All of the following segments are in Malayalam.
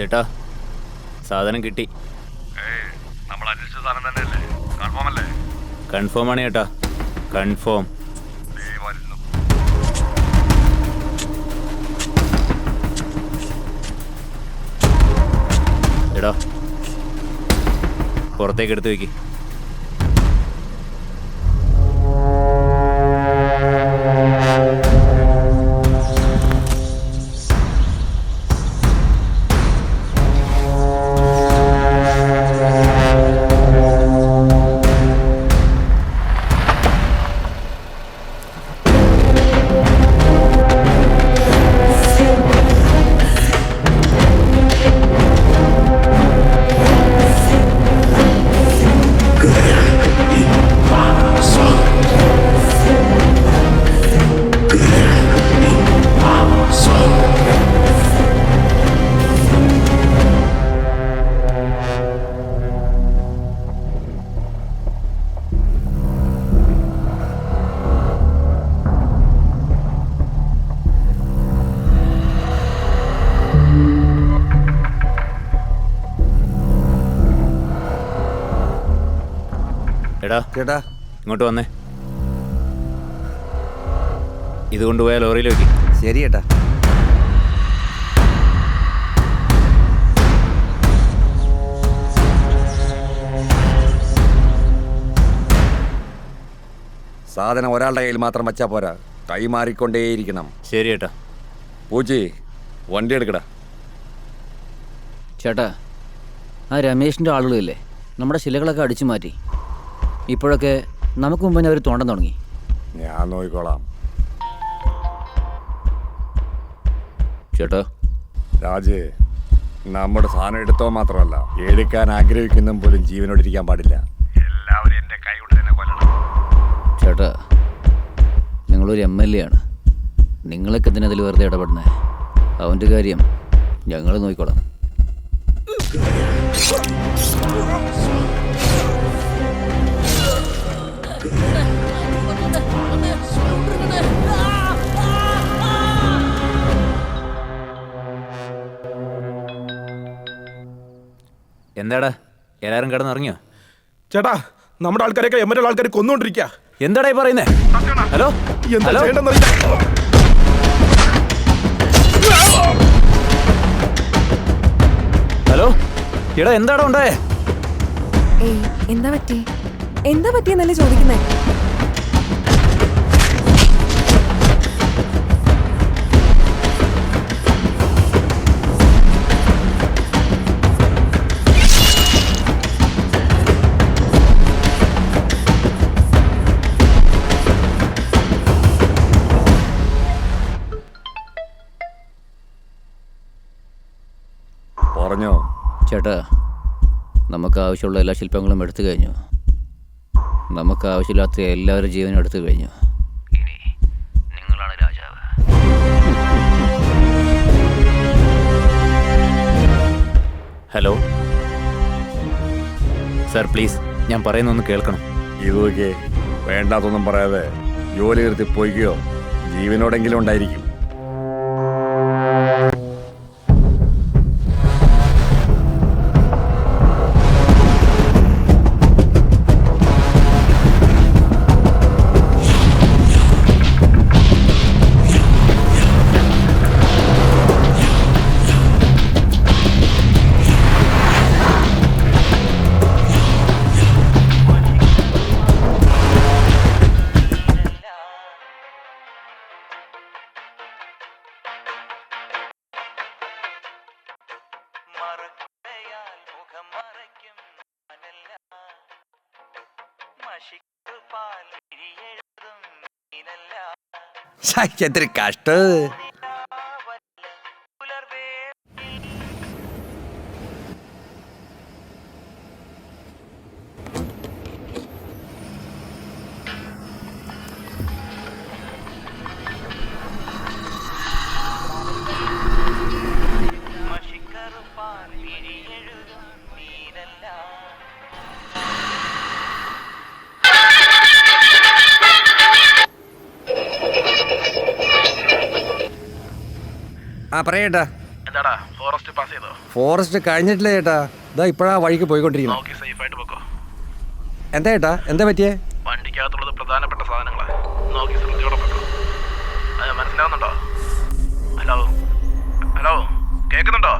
ചേട്ടാ സാധനം കിട്ടി. നമ്മൾ അന്വേഷിച്ച സാധനം തന്നെയല്ലേ? കൺഫേം അല്ലേ? കൺഫേം ആണ് ചേട്ടാ, കൺഫേം. എടാ പുറത്തേക്ക് എടുത്ത് വെക്ക്. എടാ ചേട്ടാ ഇങ്ങോട്ട് വന്നേ. ഇത് കൊണ്ടുപോയാൽ ലോറിയിൽ വെക്കി. ശരി ചേട്ടാ. സാധനം ഒരാളുടെ കയ്യിൽ മാത്രം വച്ചാൽ പോരാ, കൈമാറിക്കൊണ്ടേയിരിക്കണം. ശരി ചേട്ടാ. പൂച്ചി വണ്ടി എടുക്കടാ. ചേട്ടാ, ആ രമേശിൻ്റെ ആളുകളില്ലേ, നമ്മുടെ ശിലകളൊക്കെ അടിച്ചു മാറ്റി. ഇപ്പോഴൊക്കെ നമുക്ക് മുമ്പ് അവർ തോണ്ടാൻ തുടങ്ങി. ഞാൻ നോക്കിക്കോളാം. ചേട്ടാ രാജേ, നമ്മുടെ സാധനം എടുത്തോ മാത്രമല്ല, എടുക്കാൻ ആഗ്രഹിക്കുന്ന പോലും ജീവനോടിരിക്കാൻ പാടില്ല. എല്ലാവരും എന്റെ കൈ കൊണ്ട് തന്നെ കൊല്ലണം. ചേട്ടാ, നിങ്ങളൊരു MLA ആണ്. നിങ്ങളൊക്കെ ഇതിനതിൽ വെറുതെ ഇടപെടുന്നേ. അവൻ്റെ കാര്യം ഞങ്ങൾ നോക്കിക്കോളാം. എന്താടാ എല്ലാരും കിടന്നിറങ്ങിയോ? ചേട്ടാ, നമ്മുടെ ആൾക്കാരെയൊക്കെ എമ്മൻ്റെ ആൾക്കാരെ കൊന്നുകൊണ്ടിരിക്കുക. എന്താടാ ഈ പറയുന്നേ? ഹലോ എന്താ ഹലോ ചെയ്യണ്ടെന്നറിയില്ല. ഹലോ എടാ എന്താടാ ഉണ്ടായേ? എന്താ പറ്റിയെന്നല്ലേ ചോദിക്കുന്നേ? പറഞ്ഞോ ചേട്ടാ, നമുക്ക് ആവശ്യമുള്ള എല്ലാ ശില്പങ്ങളും എടുത്തു കഴിഞ്ഞു. നമുക്ക് ആവശ്യമില്ലാത്ത എല്ലാവരും ജീവനും എടുത്തു കഴിഞ്ഞു. ഇനി നിങ്ങളാണ് രാജാവ്. ഹലോ സാർ, പ്ലീസ് ഞാൻ പറയുന്നൊന്ന് കേൾക്കണം. ഇതൊക്കെ വേണ്ടാത്തൊന്നും പറയാതെ ജോലി നിർത്തി പോയിക്കോ, ജീവനോടെങ്കിലും ഉണ്ടായിരിക്കും. എന്തൊരു കഷ്ട. ആ പറയട്ടാ. എന്താടാ ഫോറസ്റ്റ് പാസ് ചെയ്തോ? ഫോറസ്റ്റ് കഴിഞ്ഞിട്ടില്ല ചേട്ടാ, ഇതാ ഇപ്പോഴാ വഴിക്ക് പോയിക്കൊണ്ടിരിക്കുന്നു. നോക്കി സേഫ് ആയിട്ട് പോക്കോ. എന്താ ചേട്ടാ, എന്താ പറ്റിയേ? വണ്ടിക്കകത്തുള്ളത് പ്രധാനപ്പെട്ട സാധനങ്ങളാ, നോക്കി ശ്രദ്ധിച്ചോടെ പോക്കോ. അത് മനസ്സിലാവുന്നുണ്ടോ? ഹലോ ഹലോ, കേൾക്കുന്നുണ്ടോ?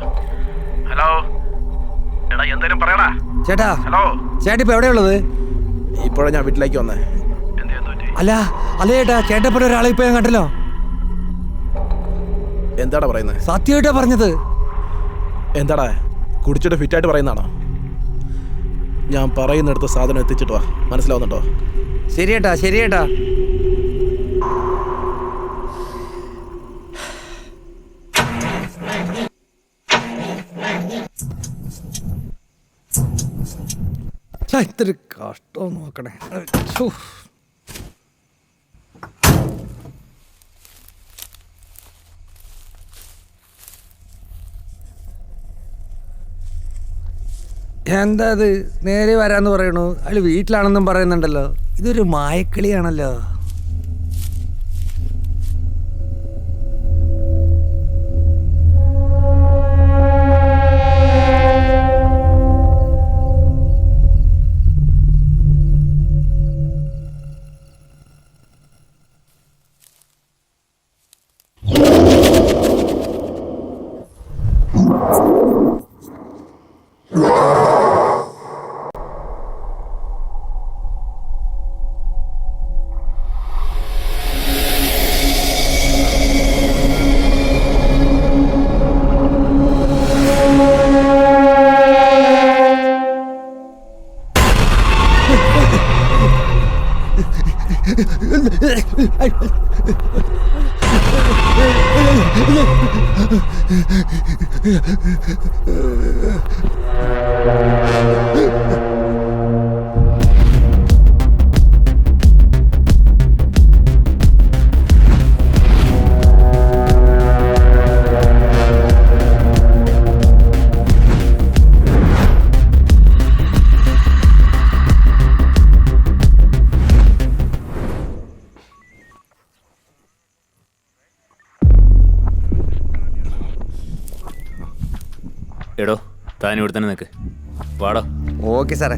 ഹലോ എടാ, എന്തേലും പറയടാ. ചേട്ടാ, ഹലോ ചേട്ടാ ഇപ്പൊ എവിടെയുള്ളത്? ഇപ്പോഴാ ഞാൻ വീട്ടിലേക്ക് വന്നേ. അല്ല അല്ല ചേട്ടാ, ചേട്ടപ്പോ ഒരാളെ ഇപ്പൊ ഞാൻ കണ്ടല്ലോ. എന്താടാ പറയുന്നത്? സത്യമായിട്ടാ പറഞ്ഞത്. എന്താടാ കുടിച്ചിട്ട് ഫിറ്റായിട്ട് പറയുന്നതാണോ? ഞാൻ പറയുന്നിടത്ത് സാധനം എത്തിച്ചിട്ട് വാ, മനസ്സിലാവുന്നുണ്ടോ? ശരി ചേട്ടാ, ശരി ചേട്ടാ. ഇത്തിരി കഷ്ടം നോക്കണേ. ഛോ. എന്താ അത് നേരെ വരാന്ന് പറയണു, അയാൾ വീട്ടിലാണെന്നും പറയുന്നുണ്ടല്ലോ. ഇതൊരു മായക്കളിയാണല്ലോ. എടോ, താൻ ഇവിടെ തന്നെ നിൽക്ക്. വാടോ. ഓക്കെ സാറേ.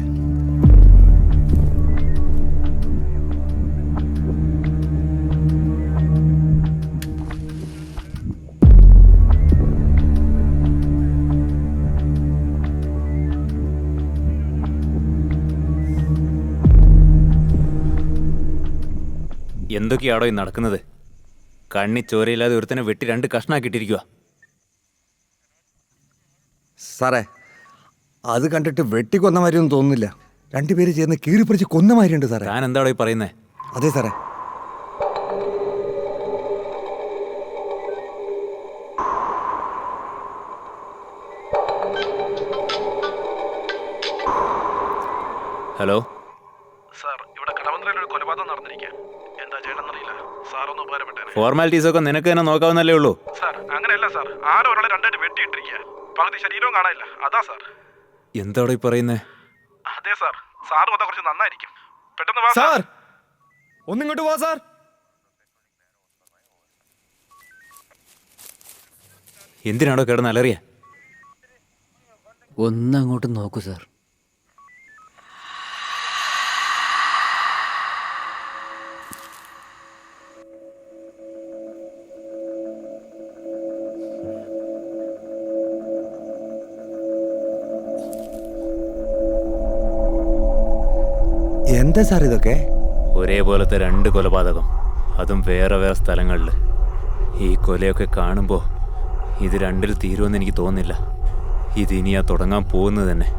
എന്തൊക്കെയാടോ ഈ നടക്കുന്നത്? കണ്ണി ചോരയില്ലാതെ ഒരുത്തനെ വെട്ടി 2 കഷ്ണാക്കിയിട്ടിരിക്കുക. സാറേ, അത് കണ്ടിട്ട് വെട്ടിക്കൊന്ന മാതിരിയൊന്നും തോന്നുന്നില്ല. രണ്ടുപേര് ചേർന്ന് കീറിപ്പറിച്ച് കൊന്ന മാതിരിയുണ്ട് സാറേ. താൻ എന്താടോ ഈ പറയുന്നേ? അതെ സാറേ. ഹലോ സാർ, ഇവിടെ കടവന്ത്രയിൽ ഒരു കൊലപാതകം നടന്നിരിക്കുക. എന്താ ചെയ്യണമെന്നറിയില്ല. സാറൊന്ന് ഉപകാരപ്പെട്ടേനെ. ഫോർമാലിറ്റീസൊക്കെ നിനക്ക് തന്നെ നോക്കാവുന്നല്ലേ ഉള്ളൂ. സാർ അങ്ങനെയല്ല സാർ, ആരോ ഒരാളെ രണ്ടായിട്ട് വെട്ടിയിട്ടിരിക്കുക. പകുതി ശരീരവും കാണാനില്ല. അതാ സാർ. എന്താടോ ഈ പറയുന്നേ? അതെ സാർ, സാറ് വന്നാൽ കുറച്ച് നന്നായിരിക്കും. പെട്ടെന്ന് വാ സാർ, ഒന്നിങ്ങോട്ട് പോവാ സാർ. എന്തിനാടോ കിടന്ന് അലറിയ? ഒന്നങ്ങോട്ട് നോക്കൂ സാർ. എന്താ സാർ ഇതൊക്കെ? ഒരേപോലത്തെ 2 കൊലപാതകം, അതും വേറെ വേറെ സ്ഥലങ്ങളിൽ. ഈ കൊലയൊക്കെ കാണുമ്പോൾ ഇത് 2ൽ തീരുമെന്ന് എനിക്ക് തോന്നുന്നില്ല. ഇതിനിയാ തുടങ്ങാൻ പോകുന്നത് തന്നെ.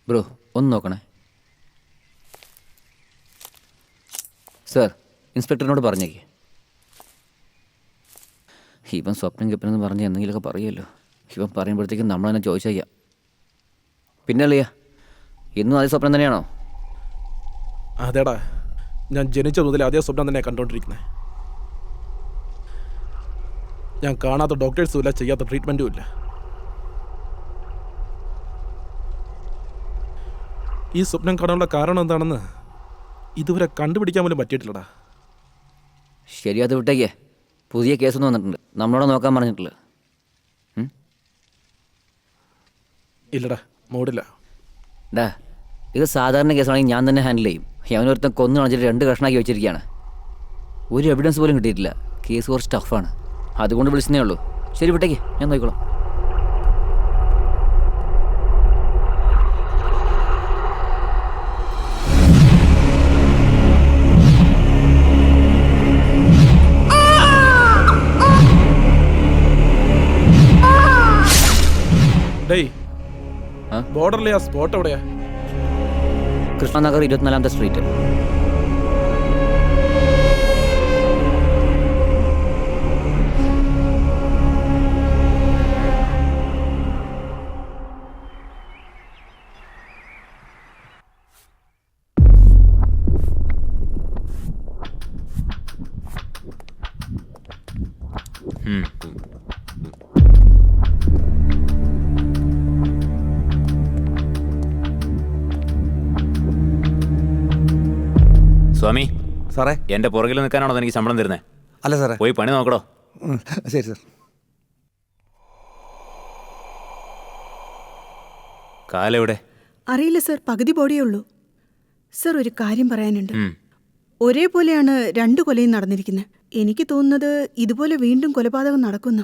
ബ്രോ ഒന്ന് നോക്കണേ. സാർ, ഇൻസ്പെക്ടറിനോട് പറഞ്ഞേക്ക്. ഇവൻ സ്വപ്നം കിപ്പനെന്ന് പറഞ്ഞ് എന്തെങ്കിലുമൊക്കെ പറയുമല്ലോ. ഇവൻ പറയുമ്പോഴത്തേക്കും നമ്മൾ തന്നെ ചോദിച്ചേക്കാം. പിന്നെ അല്ലയ്യ, ഇന്നും അതേ സ്വപ്നം തന്നെയാണോ? അതേടാ, ഞാൻ ജനിച്ച മുതൽ അതേ സ്വപ്നം തന്നെ കണ്ടുകൊണ്ടിരിക്കുന്നത്. ഞാൻ കാണാത്ത ഡോക്ടേഴ്സും ഇല്ല, ചെയ്യാത്ത ട്രീറ്റ്മെൻറ്റും ഇല്ല. ഈ സ്വപ്നം കാണാനുള്ള കാരണം എന്താണെന്ന് ഇതുവരെ കണ്ടുപിടിക്കാൻ പോലും പറ്റിയിട്ടില്ലടാ. ശരി, അത് വിട്ടേക്കേ. പുതിയ കേസൊന്നും വന്നിട്ടുണ്ട്, നമ്മളോട് നോക്കാൻ പറഞ്ഞിട്ടില്ല. ഇല്ലടാ, മൂടില്ല. ഡാ, ഇത് സാധാരണ കേസാണെങ്കിൽ ഞാൻ തന്നെ ഹാൻഡിൽ ചെയ്യും. അവനൊരുത്തൻ കൊന്നു കാണിച്ചിട്ട് 2 കഷ്ണമാക്കി വെച്ചിരിക്കുകയാണ്. ഒരു എവിഡൻസ് പോലും കിട്ടിയിട്ടില്ല. കേസ് കുറച്ച് ടഫാണ്, അതുകൊണ്ട് വിളിച്ചതേ ഉള്ളൂ. ശരി, വിട്ടേക്ക്, ഞാൻ നോക്കിക്കോളാം. ഡേയ്, ആ? ബോർഡറിലെ ആ സ്പോട്ട് എവിടെയാ? കൃഷ്ണനഗർ 24ാമത്തെ സ്ട്രീറ്റ്. സ്വാമി, സാറേ. എൻ്റെ പുറകിൽ നിൽക്കാനാണോ എനിക്ക് ശമ്പളം തരുന്നത്? അല്ല സാറേ. പോയി പണി നോക്കടോ. ശരി സാർ. കാലെവിടെ? അറിയില്ല സർ, പകുതി ബോഡിയേ ഉള്ളൂ. സർ, ഒരു കാര്യം പറയാനുണ്ട്. ഉം. ഒരേപോലെയാണ് 2 കൊലയും നടന്നിരിക്കുന്നത്. എനിക്ക് തോന്നുന്നത് ഇതുപോലെ വീണ്ടും കൊലപാതകം നടക്കുന്ന.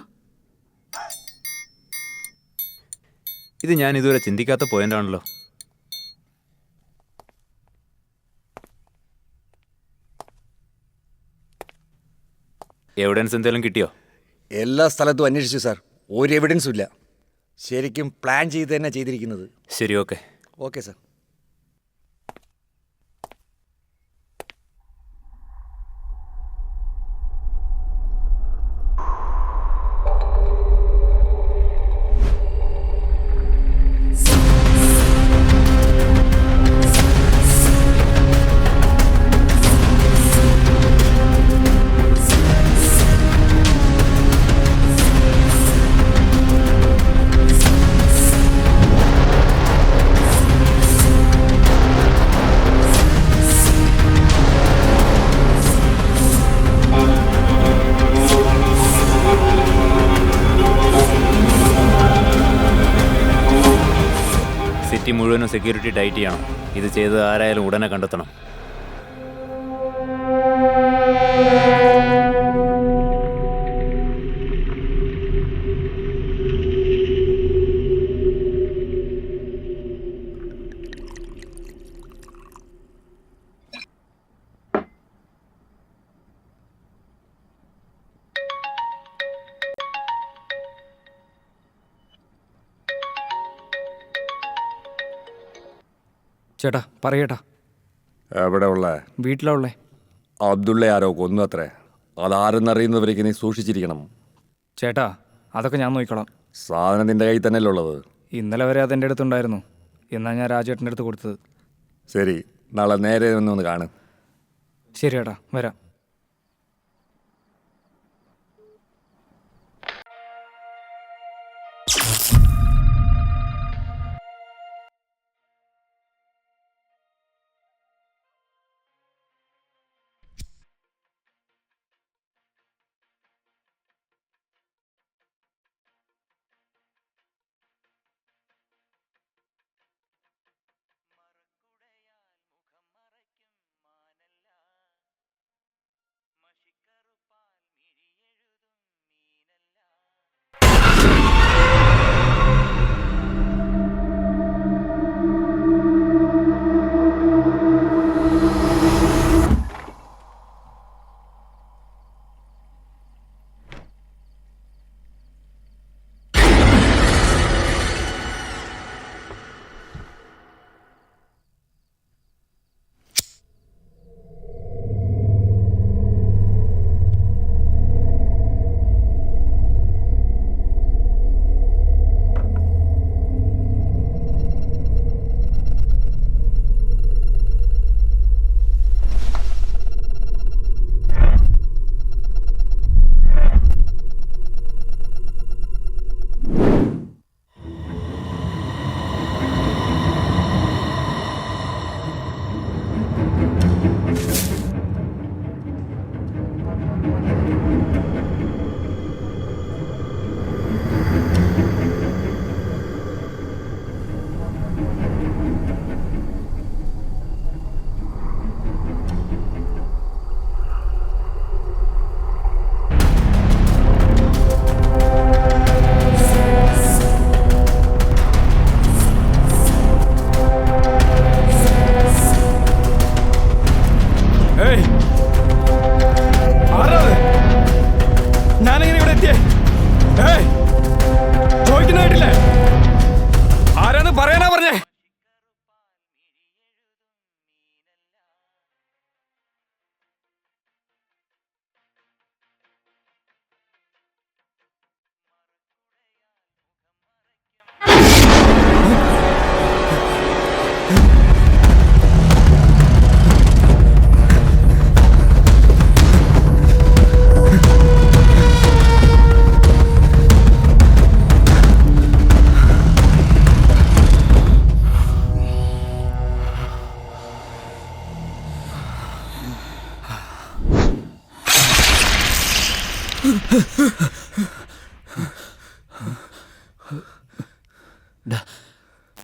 ഇത് ഞാൻ ഇതുവരെ ചിന്തിക്കാത്ത പോയിന്റാണല്ലോ. എവിഡൻസ് എന്തെങ്കിലും കിട്ടിയോ? എല്ലാ സ്ഥലത്തും അന്വേഷിച്ചു സാർ, ഒരു എവിഡൻസും ഇല്ല. ശരിക്കും പ്ലാൻ ചെയ്ത് തന്നെ ചെയ്തിരിക്കുന്നത്. ശരി, ഓക്കെ. Okay sir. സിറ്റി മുഴുവനും സെക്യൂരിറ്റി ടൈറ്റ് ചെയ്യണം. ഇത് ചെയ്ത് ആരായാലും ഉടനെ കണ്ടെത്തണം. ചേട്ടാ പറയേട്ടാ. എവിടെ ഉള്ള? വീട്ടിലാ ഉള്ളേ. അബ്ദുള്ള ആരോ കൊന്നു അത്രേ. അതാരെന്നറിയുന്നവരേക്ക് നീ സൂക്ഷിച്ചിരിക്കണം. ചേട്ടാ, അതൊക്കെ ഞാൻ നോക്കിക്കോളാം. സാധനം നിന്റെ കയ്യിൽ തന്നെയല്ലേ ഉള്ളത്? ഇന്നലെ വരെ അതെൻ്റെ അടുത്തുണ്ടായിരുന്നു. എന്നാ ഞാൻ രാജേട്ടൻ്റെ അടുത്ത് കൊടുത്തത്. ശരി, നാളെ നേരെ ഒന്ന് കാണും. ശരി ചേട്ടാ, വരാം.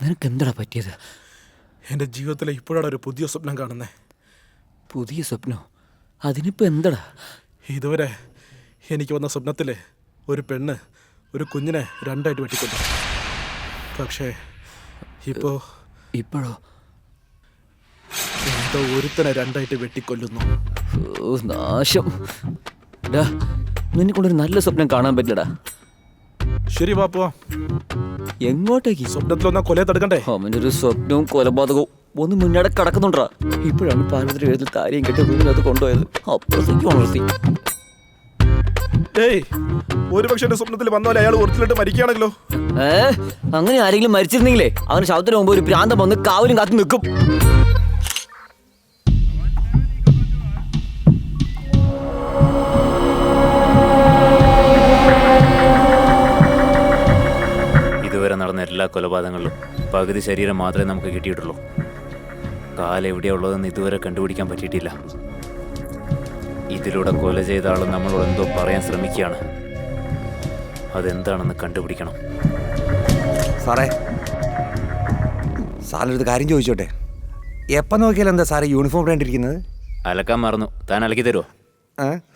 നിനക്ക് എന്താടാ പറ്റിയത്? എൻ്റെ ജീവിതത്തിലെ ഇപ്പോഴാണ് ഒരു പുതിയ സ്വപ്നം കാണുന്നത്. പുതിയ സ്വപ്നോ? അതിനിപ്പോൾ എന്താടാ? ഇതുവരെ എനിക്ക് വന്ന സ്വപ്നത്തിൽ ഒരു പെണ്ണ് ഒരു കുഞ്ഞിനെ രണ്ടായിട്ട് വെട്ടിക്കൊണ്ടു. പക്ഷേ ഇപ്പോഴോ? എന്തോ ഒരുത്തനെ രണ്ടായിട്ട് വെട്ടിക്കൊല്ലുന്നു. ഓ നാശം. ഡാ, നിന്നെ കൊണ്ടൊരു നല്ല സ്വപ്നം കാണാൻ പറ്റില്ലടാ. ശരി വാ പോവാം. എങ്ങോട്ടേക്ക്? സ്വപ്നത്തിലൊന്നാ കൊലയെ തടുക്കണ്ടേ? അവൻ്റെ ഒരു സ്വപ്നവും കൊലപാതകവും ഒന്ന് മുന്നേടെ കിടക്കുന്നുണ്ടാ. ഇപ്പോഴാണ് പാർവതി എഴുതി താരിയും കെട്ടി റൂമിനകത്ത് കൊണ്ടുപോയത്. അപ്പോഴത്തേക്ക് ഉണർത്തി. ഏയ്, ഒരുപക്ഷെ എന്റെ സ്വപ്നത്തിൽ വന്നാലേ അയാൾ ഒറിജിനലായിട്ട് മരിക്കുകയാണല്ലോ. അങ്ങനെ ആരെങ്കിലും മരിച്ചിരുന്നെങ്കിലേ അവന് ശവത്തിന് മുമ്പ് ഒരു പ്രാന്തം വന്ന് കാവലും കാത്തു നിൽക്കും. ഇതുവരെ നടന്ന എല്ലാ കൊലപാതകങ്ങളിലും പകുതി ശരീരം മാത്രമേ നമുക്ക് കിട്ടിയിട്ടുള്ളൂ. കാലം എവിടെയുള്ളതെന്ന് ഇതുവരെ കണ്ടുപിടിക്കാൻ പറ്റിയിട്ടില്ല. ഇതിലൂടെ കൊല ചെയ്ത ആൾ നമ്മളോട് എന്തോ പറയാൻ ശ്രമിക്കുകയാണ്. അതെന്താണെന്ന് കണ്ടുപിടിക്കണം. സാറിനടുത്ത് കാര്യം ചോദിച്ചോട്ടെ? എപ്പം നോക്കിയാലും എന്താ സാറേ യൂണിഫോം ഇടേണ്ടിരിക്കുന്നത്? അലക്കാൻ മറന്നു. താൻ അലക്കി തരുമോ?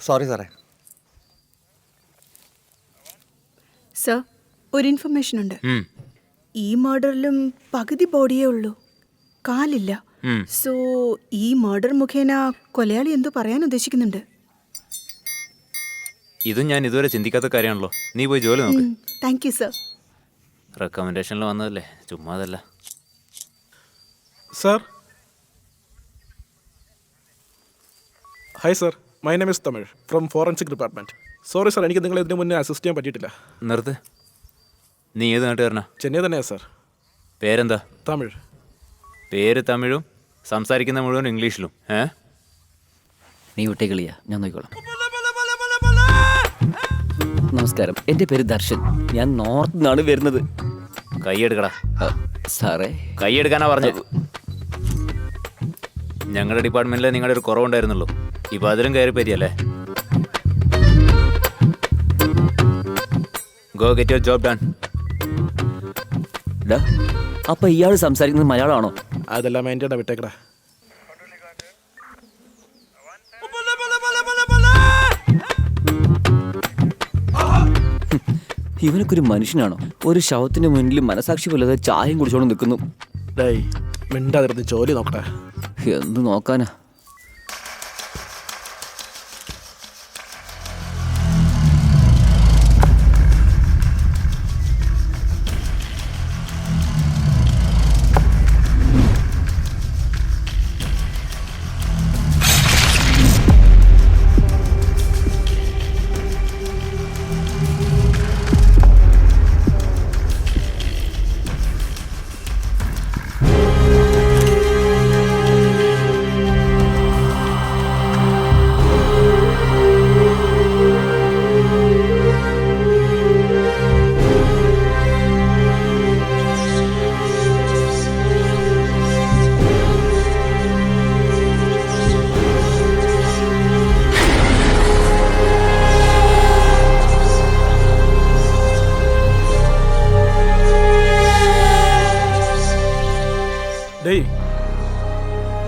സോറി സാറേ. സർ, ഒരു ഇൻഫർമേഷൻ ഉണ്ട്. ഈ മർഡറിലും പകുതി ബോഡിയേ ഉള്ളൂ, കാലില്ല. സോ ഈ മർഡർ മുഖേന കൊലയാളി എന്തോ പറയാൻ ഉദ്ദേശിക്കുന്നുണ്ട്. ഇതും ഞാൻ ഇതുവരെ ചിന്തിക്കാത്ത കാര്യമാണല്ലോ. നീ പോയി ജോലി നോക്ക്. Thank you sir. റെക്കമെൻഡേഷനിൽ വന്നതല്ലേ, ചുമ്മാതല്ല. Sir, hi sir, my name is Tamil from forensic department. Sorry sir, എനിക്ക് നിങ്ങളെ ഇതിനു മുന്നേ അസിസ്റ്റ് ചെയ്യാൻ പറ്റിയിട്ടില്ല. നിർത്ത്. നീ ഏത് നാട്ടുകാരനാ? ചെന്നൈ തന്നെയാ സർ. പേരെന്താ? തമിഴ്. പേര് തമിഴും സംസാരിക്കുന്ന മുഴുവൻ ഇംഗ്ലീഷിലും. നീ വിട്ടേ കളിയാ, ഞാൻ നോക്കിക്കോളാം. നമസ്കാരം, എൻ്റെ പേര് ദർശൻ. ഞാൻ നോർത്ത് നിന്നാണ് വരുന്നത്. കൈയെടുക്കടാ. സാറേ, കൈയെടുക്കാനാ പറഞ്ഞത്. ഞങ്ങളുടെ ഡിപ്പാർട്ട്മെന്റിൽ നിങ്ങളുടെ ഒരു കുറവുണ്ടായിരുന്നുള്ളൂ. ഇപ്പൊ അതിലും കയറി പറ്റിയല്ലേ? Go get your job done. അപ്പൊ ഇയാൾ സംസാരിക്കുന്നത് മലയാളമാണോ? അതെല്ലാം എൻ്റെ വിട്ടേക്കടാ. ഇവനൊക്കെ ഒരു മനുഷ്യനാണോ? ഒരു ശവത്തിന് മുന്നിൽ മനസാക്ഷി പോലത്തെ ചായയും കുടിച്ചോണ്ട് നിൽക്കുന്നു. ഡേയ്, മിണ്ടാതിരുന്ന് ജോലി നോക്കട്ടെ. എന്ത് നോക്കാനാ?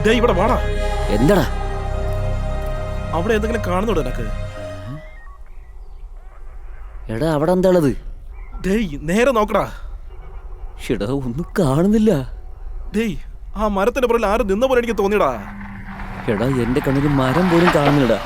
ഡേയ്, ഇവിടെ വാടാ. എന്താടാ അവിടെ എന്തെങ്കിലും കാണുന്നുണ്ടോ നിനക്ക്? എടാ, അവിടെ എന്താ ഉള്ളത്? ഡേയ്, നേരെ നോക്കടാ. എടാ, ഒന്നും കാണുന്നില്ല. ഡേയ്, ആ മരത്തിന്റെ പുറകിൽ ആരും നിന്ന പോലെ എനിക്ക് തോന്നിയടാ. എടാ, എന്റെ കണ്ണിൽ മരം പോലും കാണുന്നില്ലടാ.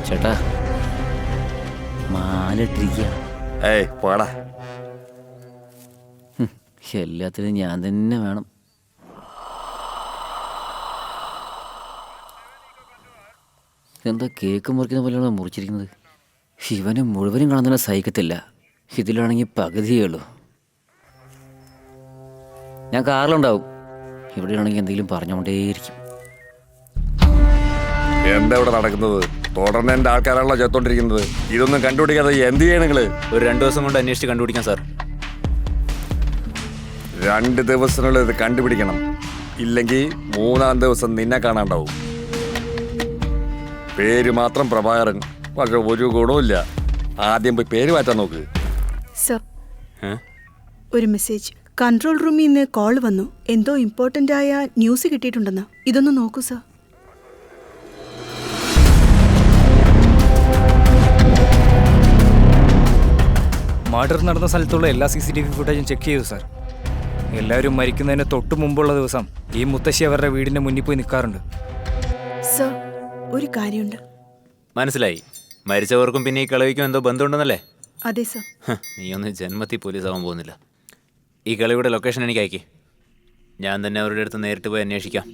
ചേട്ടാ, മാലിട്ടിരിക്കുക. പോടാ. എല്ലാത്തിനും ഞാൻ തന്നെ വേണം. എന്താ കേക്ക് മുറിക്കുന്ന പോലെയാണോ മുറിച്ചിരിക്കുന്നത്? ഇവനെ മുഴുവനും കാണുന്ന സഹിക്കത്തില്ല. ഇതിലാണെങ്കിൽ പകുതിയേ ഉള്ളൂ. ഞാൻ കാറിലുണ്ടാവും. ഇവിടെയാണെങ്കിൽ എന്തെങ്കിലും പറഞ്ഞുകൊണ്ടേയിരിക്കും. എന്താ ഇവിടെ നടക്കുന്നത്? തുടർന്ന് എന്റെ ആൾക്കാരാണല്ലോ ചെത്തോണ്ടിരിക്കുന്നത്. ഇതൊന്നും കണ്ടുപിടിക്കാതെ എന്ത് ചെയ്യണം നിങ്ങള്? ഒരു 2 ദിവസം കൊണ്ട് അന്വേഷിച്ച് കണ്ടുപിടിക്കാം സാർ. 2 ദിവസത്തിനുള്ളിൽ ഇത് കണ്ടുപിടിക്കണം. ഇല്ലെങ്കിൽ 3-ാം ദിവസം നിന്നെ കാണാണ്ടാവും. പേര് മാത്രം പ്രഭാകരൻ, പക്ഷെ ഒരു ഗുണവുമില്ല. ആദ്യം പോയി പേര് മാറ്റാൻ നോക്ക്. സർ, ഒരു മെസ്സേജ്. കൺട്രോൾ റൂമിൽ നിന്ന് കോൾ വന്നു. എന്തോ ഇമ്പോർട്ടൻ്റ് ആയ ന്യൂസ് കിട്ടിയിട്ടുണ്ടെന്ന്. ഇതൊന്ന് നോക്കൂ സർ. മർഡർ നടന്ന സ്ഥലത്തുള്ള എല്ലാ CCTV ഫുട്ടേജും ചെക്ക് ചെയ്തു സാർ. എല്ലാവരും മരിക്കുന്നതിന് തൊട്ട് മുമ്പുള്ള ദിവസം ഈ മുത്തശ്ശി അവരുടെ വീടിൻ്റെ മുന്നിൽ പോയി നിൽക്കാറുണ്ട്. സർ, ഒരു കാര്യമുണ്ട്. മനസ്സിലായി. മരിച്ചവർക്കും പിന്നെ ഈ കളിക്കും എന്തോ ബന്ധമുണ്ടെന്നല്ലേ? അതെ സർ. നീ ഒന്ന് ജന്മത്തിൽ പോലീസ് ആവാൻ പോകുന്നില്ല. ഈ കളിയുടെ ലൊക്കേഷൻ എനിക്ക് അയക്കി. ഞാൻ തന്നെ അവരുടെ അടുത്ത് നേരിട്ട് പോയി അന്വേഷിക്കാം.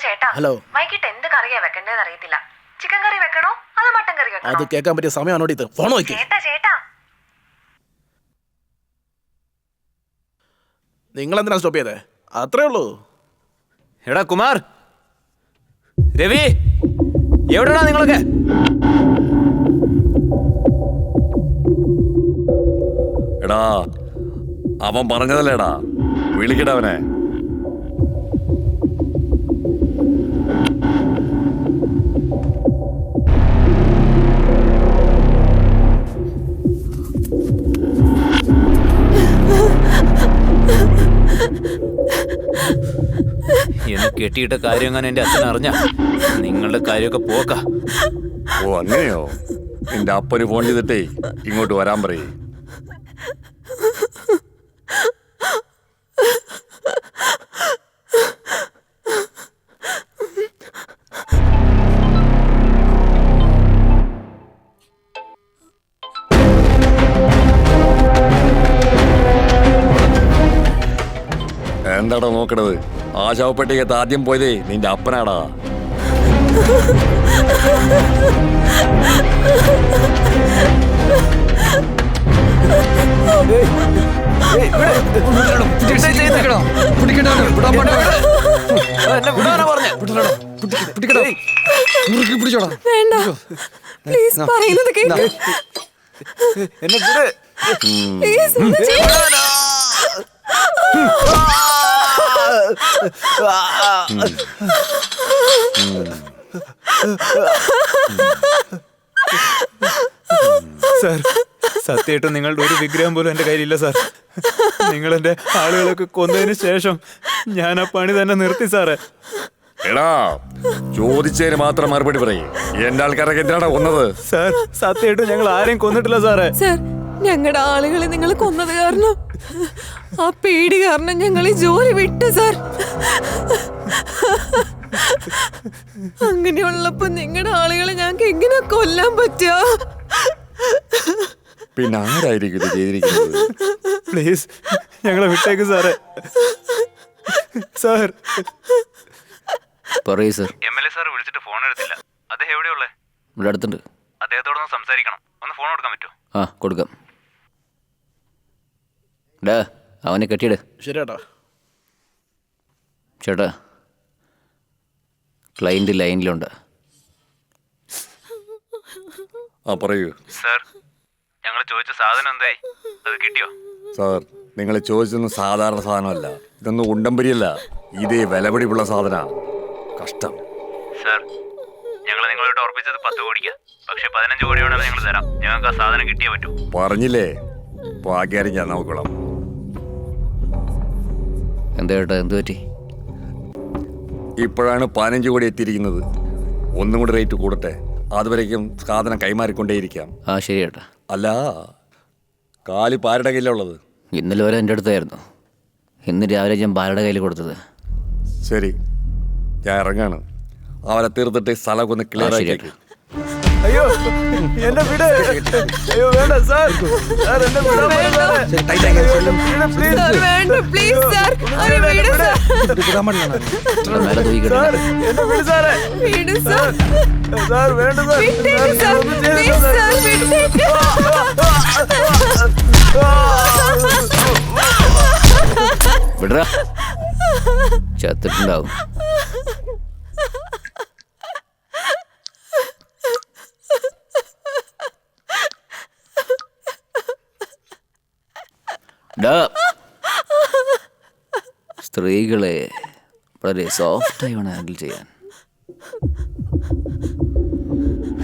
ചേട്ടാ ഹലോ. വൈകിട്ട് എന്ത് കറിയാ വെക്കണ്ടേന്ന് അറിയത്തില്ല. ചിക്കൻ കറി വെക്കണോ അതോ മട്ടൻ കറി വെക്കണോ? അത് കേൾക്കാൻ പറ്റിയ സമയമാണോ ഇത്? ഫോൺ നോക്കി. ചേട്ടാ നിങ്ങൾ എന്തിനാ സ്റ്റോപ്പ് ചെയ്തേ? അത്രേ ഉള്ളൂ. എടാ കുമാർ, രവി, എവിടെടാ നിങ്ങളൊക്കെ? എടാ, അവൻ പറഞ്ഞതല്ലേടാ, വിളിക്കടവനെ. എന്ന് കെട്ടിയിട്ട കാര്യം അങ്ങനെ എൻ്റെ അച്ഛൻ അറിഞ്ഞ നിങ്ങളുടെ കാര്യമൊക്കെ പോക്ക. ഓ അങ്ങനെയോ? നിന്റെ അപ്പന് ഫോൺ ചെയ്തിട്ടേ ഇങ്ങോട്ട് വരാൻ പറയേ. എന്താടാ നോക്കണത്? ആ ശവപ്പെട്ടിക്കകത്ത് ആദ്യം പോയതേ നിന്റെ അപ്പനാടാ. വേണ്ട, പ്ലീസ് പറയുന്നത് കേൾക്ക്. പ്ലീസ് ഒന്ന് ചെയ്യ്. സാർ, സത്യമായിട്ടും നിങ്ങളുടെ ഒരു വിഗ്രഹം പോലും എൻ്റെ കയ്യിലില്ല സാർ. നിങ്ങളെൻ്റെ ആളുകളൊക്കെ കൊന്നതിന് ശേഷം ഞാൻ ആ പണി തന്നെ നിർത്തി സാറേ. എടാ, ചോദിച്ചതിന് മാത്രം മറുപടി പറയും. എന്റെ ആൾക്കാരൊക്കെ എന്തിനാടാ കൊന്നത്? സാർ, സത്യമായിട്ടും ഞങ്ങൾ ആരെയും കൊന്നിട്ടില്ല സാറേ. സർ, ഞങ്ങളുടെ ആളുകളെ നിങ്ങൾ കൊന്നത് കാരണം, ആ പേടി കാരണം ഞങ്ങൾ ഈ ജോലി വിട്ടു സാർ. അങ്ങനെയുള്ളപ്പോ നിങ്ങളുടെ ആളുകളെ ഞങ്ങൾക്ക് എങ്ങനെ കൊല്ലാൻ പറ്റുക? പിന്നെ ആരായിരിക്കും ഇത് ചെയ്തിരിക്കുന്നത്? പ്ലീസ് ഞങ്ങളെ വിട്ടേക്ക് സാറേ. സാർ, പറയൂ സർ. MLA സാർ വിളിച്ചിട്ട് ഫോൺ എടുത്തില്ല. അദ്ദേഹം എവിടെയുള്ളേ? ഇവിടെ അടുത്തുണ്ട്. അദ്ദേഹത്തോടൊന്ന് സംസാരിക്കണം. ഒന്ന് ഫോൺ കൊടുക്കാൻ പറ്റുമോ? ആ, കൊടുക്കാം. ഡാ, അവനെ കെട്ടിയിട്. ശരി ചേട്ടാ. ചേട്ടാ, ക്ലൈൻറ്റ് ലൈനിലുണ്ട്. ആ പറയൂ സാർ, ഞങ്ങൾ ചോദിച്ച സാധനം എന്തായി? അത് കിട്ടിയോ? സാർ, നിങ്ങൾ ചോദിച്ചൊന്നും സാധാരണ സാധനമല്ല. ഇതൊന്നും ഉണ്ടംപരിയല്ല. ഇതേ വിലപിടിപ്പുള്ള സാധന. കഷ്ടം. സാർ, ഞങ്ങൾ നിങ്ങളോട് ഉറപ്പിച്ചത് 10 കോടിക്കാ. പക്ഷെ 15 കോടി വേണമെങ്കിൽ ഞങ്ങൾ തരാം. ഞങ്ങൾക്ക് ആ സാധനം കിട്ടിയേ പറ്റൂ. പറഞ്ഞില്ലേ, ഭാഗ്യാരി ഞാൻ നോക്കണം. എന്താ ചേട്ടാ, എന്ത് പറ്റി? ഇപ്പോഴാണ് 15 കോടി എത്തിയിരിക്കുന്നത്. ഒന്നും കൂടി റേറ്റ് കൂടട്ടെ. അതുവരേക്കും സാധനം കൈമാറിക്കൊണ്ടേയിരിക്കാം. ആ ശരി ചേട്ടാ. അല്ല, കാലി പാരുടെ കയ്യിലുള്ളത്? ഇന്നലെ വരെ എൻ്റെ അടുത്തായിരുന്നു. ഇന്ന് രാവിലെ ഞാൻ ബാലയുടെ കയ്യിൽ കൊടുത്തത്. ശരി, ഞാൻ ഇറങ്ങാണ്. അവരെ തീർത്തിട്ട് ഈ സ്ഥലമൊക്കെ ഒന്ന് ക്ലിയർ ആക്കിയേക്ക്. അയ്യോ എന്നെ വിട്. അയ്യോ വേണ്ട സാർ. സാർ എന്നെ വിടാൻ പാടില്ല. സാർ വേണ്ട പ്ലീസ് സാർ അവരെ വിട് സാർ മേലെ തൂക്കിക്കിടണം. സാർ എന്നെ വിട് സാറേ. വിട് സാർ സാർ വേണ്ട സാർ. വിട്ടേക്ക് സാർ പ്ലീസ് സാർ വിട്ടേക്ക് വിടറാ ചത്തിട്ടുണ്ടാവും. സ്ത്രീകളെ വളരെ സോഫ്റ്റായി വേണം ഹാൻഡിൽ ചെയ്യാൻ.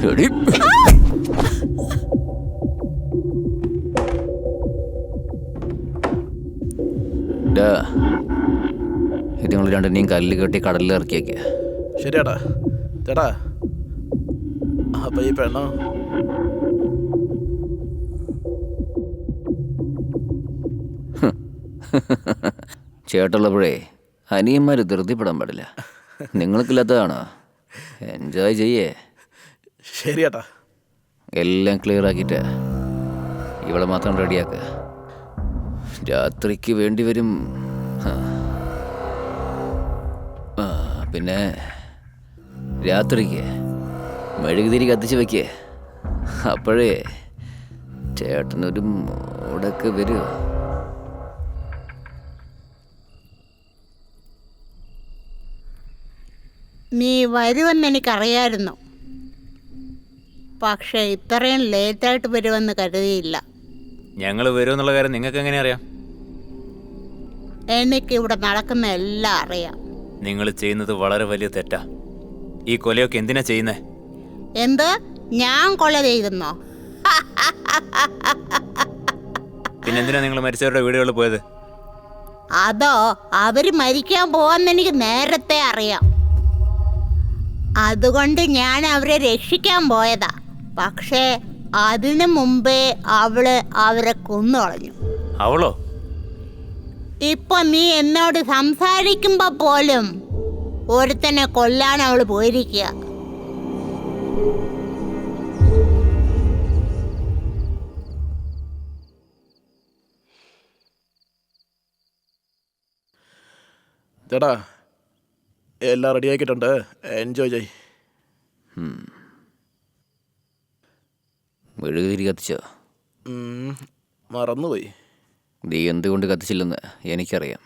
എടി. ഡാ, ഇത് നിങ്ങൾ രണ്ടിനെയും കല്ല് കെട്ടി കടലിൽ ഇറക്കിയേക്ക്. ശരിയാടാ ചേട്ടാ. അപ്പൊ ഈ പെണ്ണോ? ചേട്ടുള്ളപ്പോഴേ അനിയന്മാർ ധൃതിപ്പെടാൻ പാടില്ല. നിങ്ങൾക്കില്ലാത്തതാണോ? എൻജോയ് ചെയ്യേ. ശരിയാട്ടാ. എല്ലാം ക്ലിയർ ആക്കിയിട്ട് ഇവളെ മാത്രം റെഡിയാക്കുക. രാത്രിക്ക് വേണ്ടി വരും. പിന്നെ രാത്രിക്ക് മെഴുകുതിരി കത്തിച്ച് വയ്ക്കേ. അപ്പോഴേ ചേട്ടനൊരു മൂടൊക്കെ വരുമോ? നീ വരുമെന്ന് എനിക്കറിയായിരുന്നു, പക്ഷെ ഇത്രയും ലേറ്റായിട്ട് വരുമെന്ന് കരുതിയില്ല. ഞങ്ങൾ വരുമെന്നുള്ള കാര്യം നിങ്ങൾക്ക് എങ്ങനെ അറിയാം? എനിക്കിവിടെ നടക്കുന്ന എല്ലാം അറിയാം. നിങ്ങൾ ചെയ്യുന്നത് വളരെ വലിയ തെറ്റാ. ഈ കൊലയൊക്കെ എന്തിനാ ചെയ്യുന്നേ? എന്ത്? ഞാൻ കൊല ചെയ്തെന്നോ? പിന്നെന്തിനാ നിങ്ങൾ മരിച്ചവരുടെ വീടുകളിൽ പോയത്? അതോ അവര് മരിക്കാൻ പോവാന്ന് എനിക്ക് നേരത്തെ അറിയാം. അതുകൊണ്ട് ഞാൻ അവരെ രക്ഷിക്കാൻ പോയതാ. പക്ഷേ അതിനു മുമ്പേ അവരെ കൊന്നുകളഞ്ഞു. അവളോ? ഇപ്പൊ നീ എന്നോട് സംസാരിക്കുമ്പോ പോലും ഒരുത്തനെ കൊല്ലാൻ അവള് പോയിരിക്കുക. ചേട്ടാ എല്ലാം റെഡി ആക്കിയിട്ടുണ്ട്, എൻജോയ് ചെയ്. മെഴുകുതിരി കത്തിച്ചോ? മറന്നുപോയി. നീ എന്തുകൊണ്ട് കത്തിച്ചില്ലെന്ന് എനിക്കറിയാം.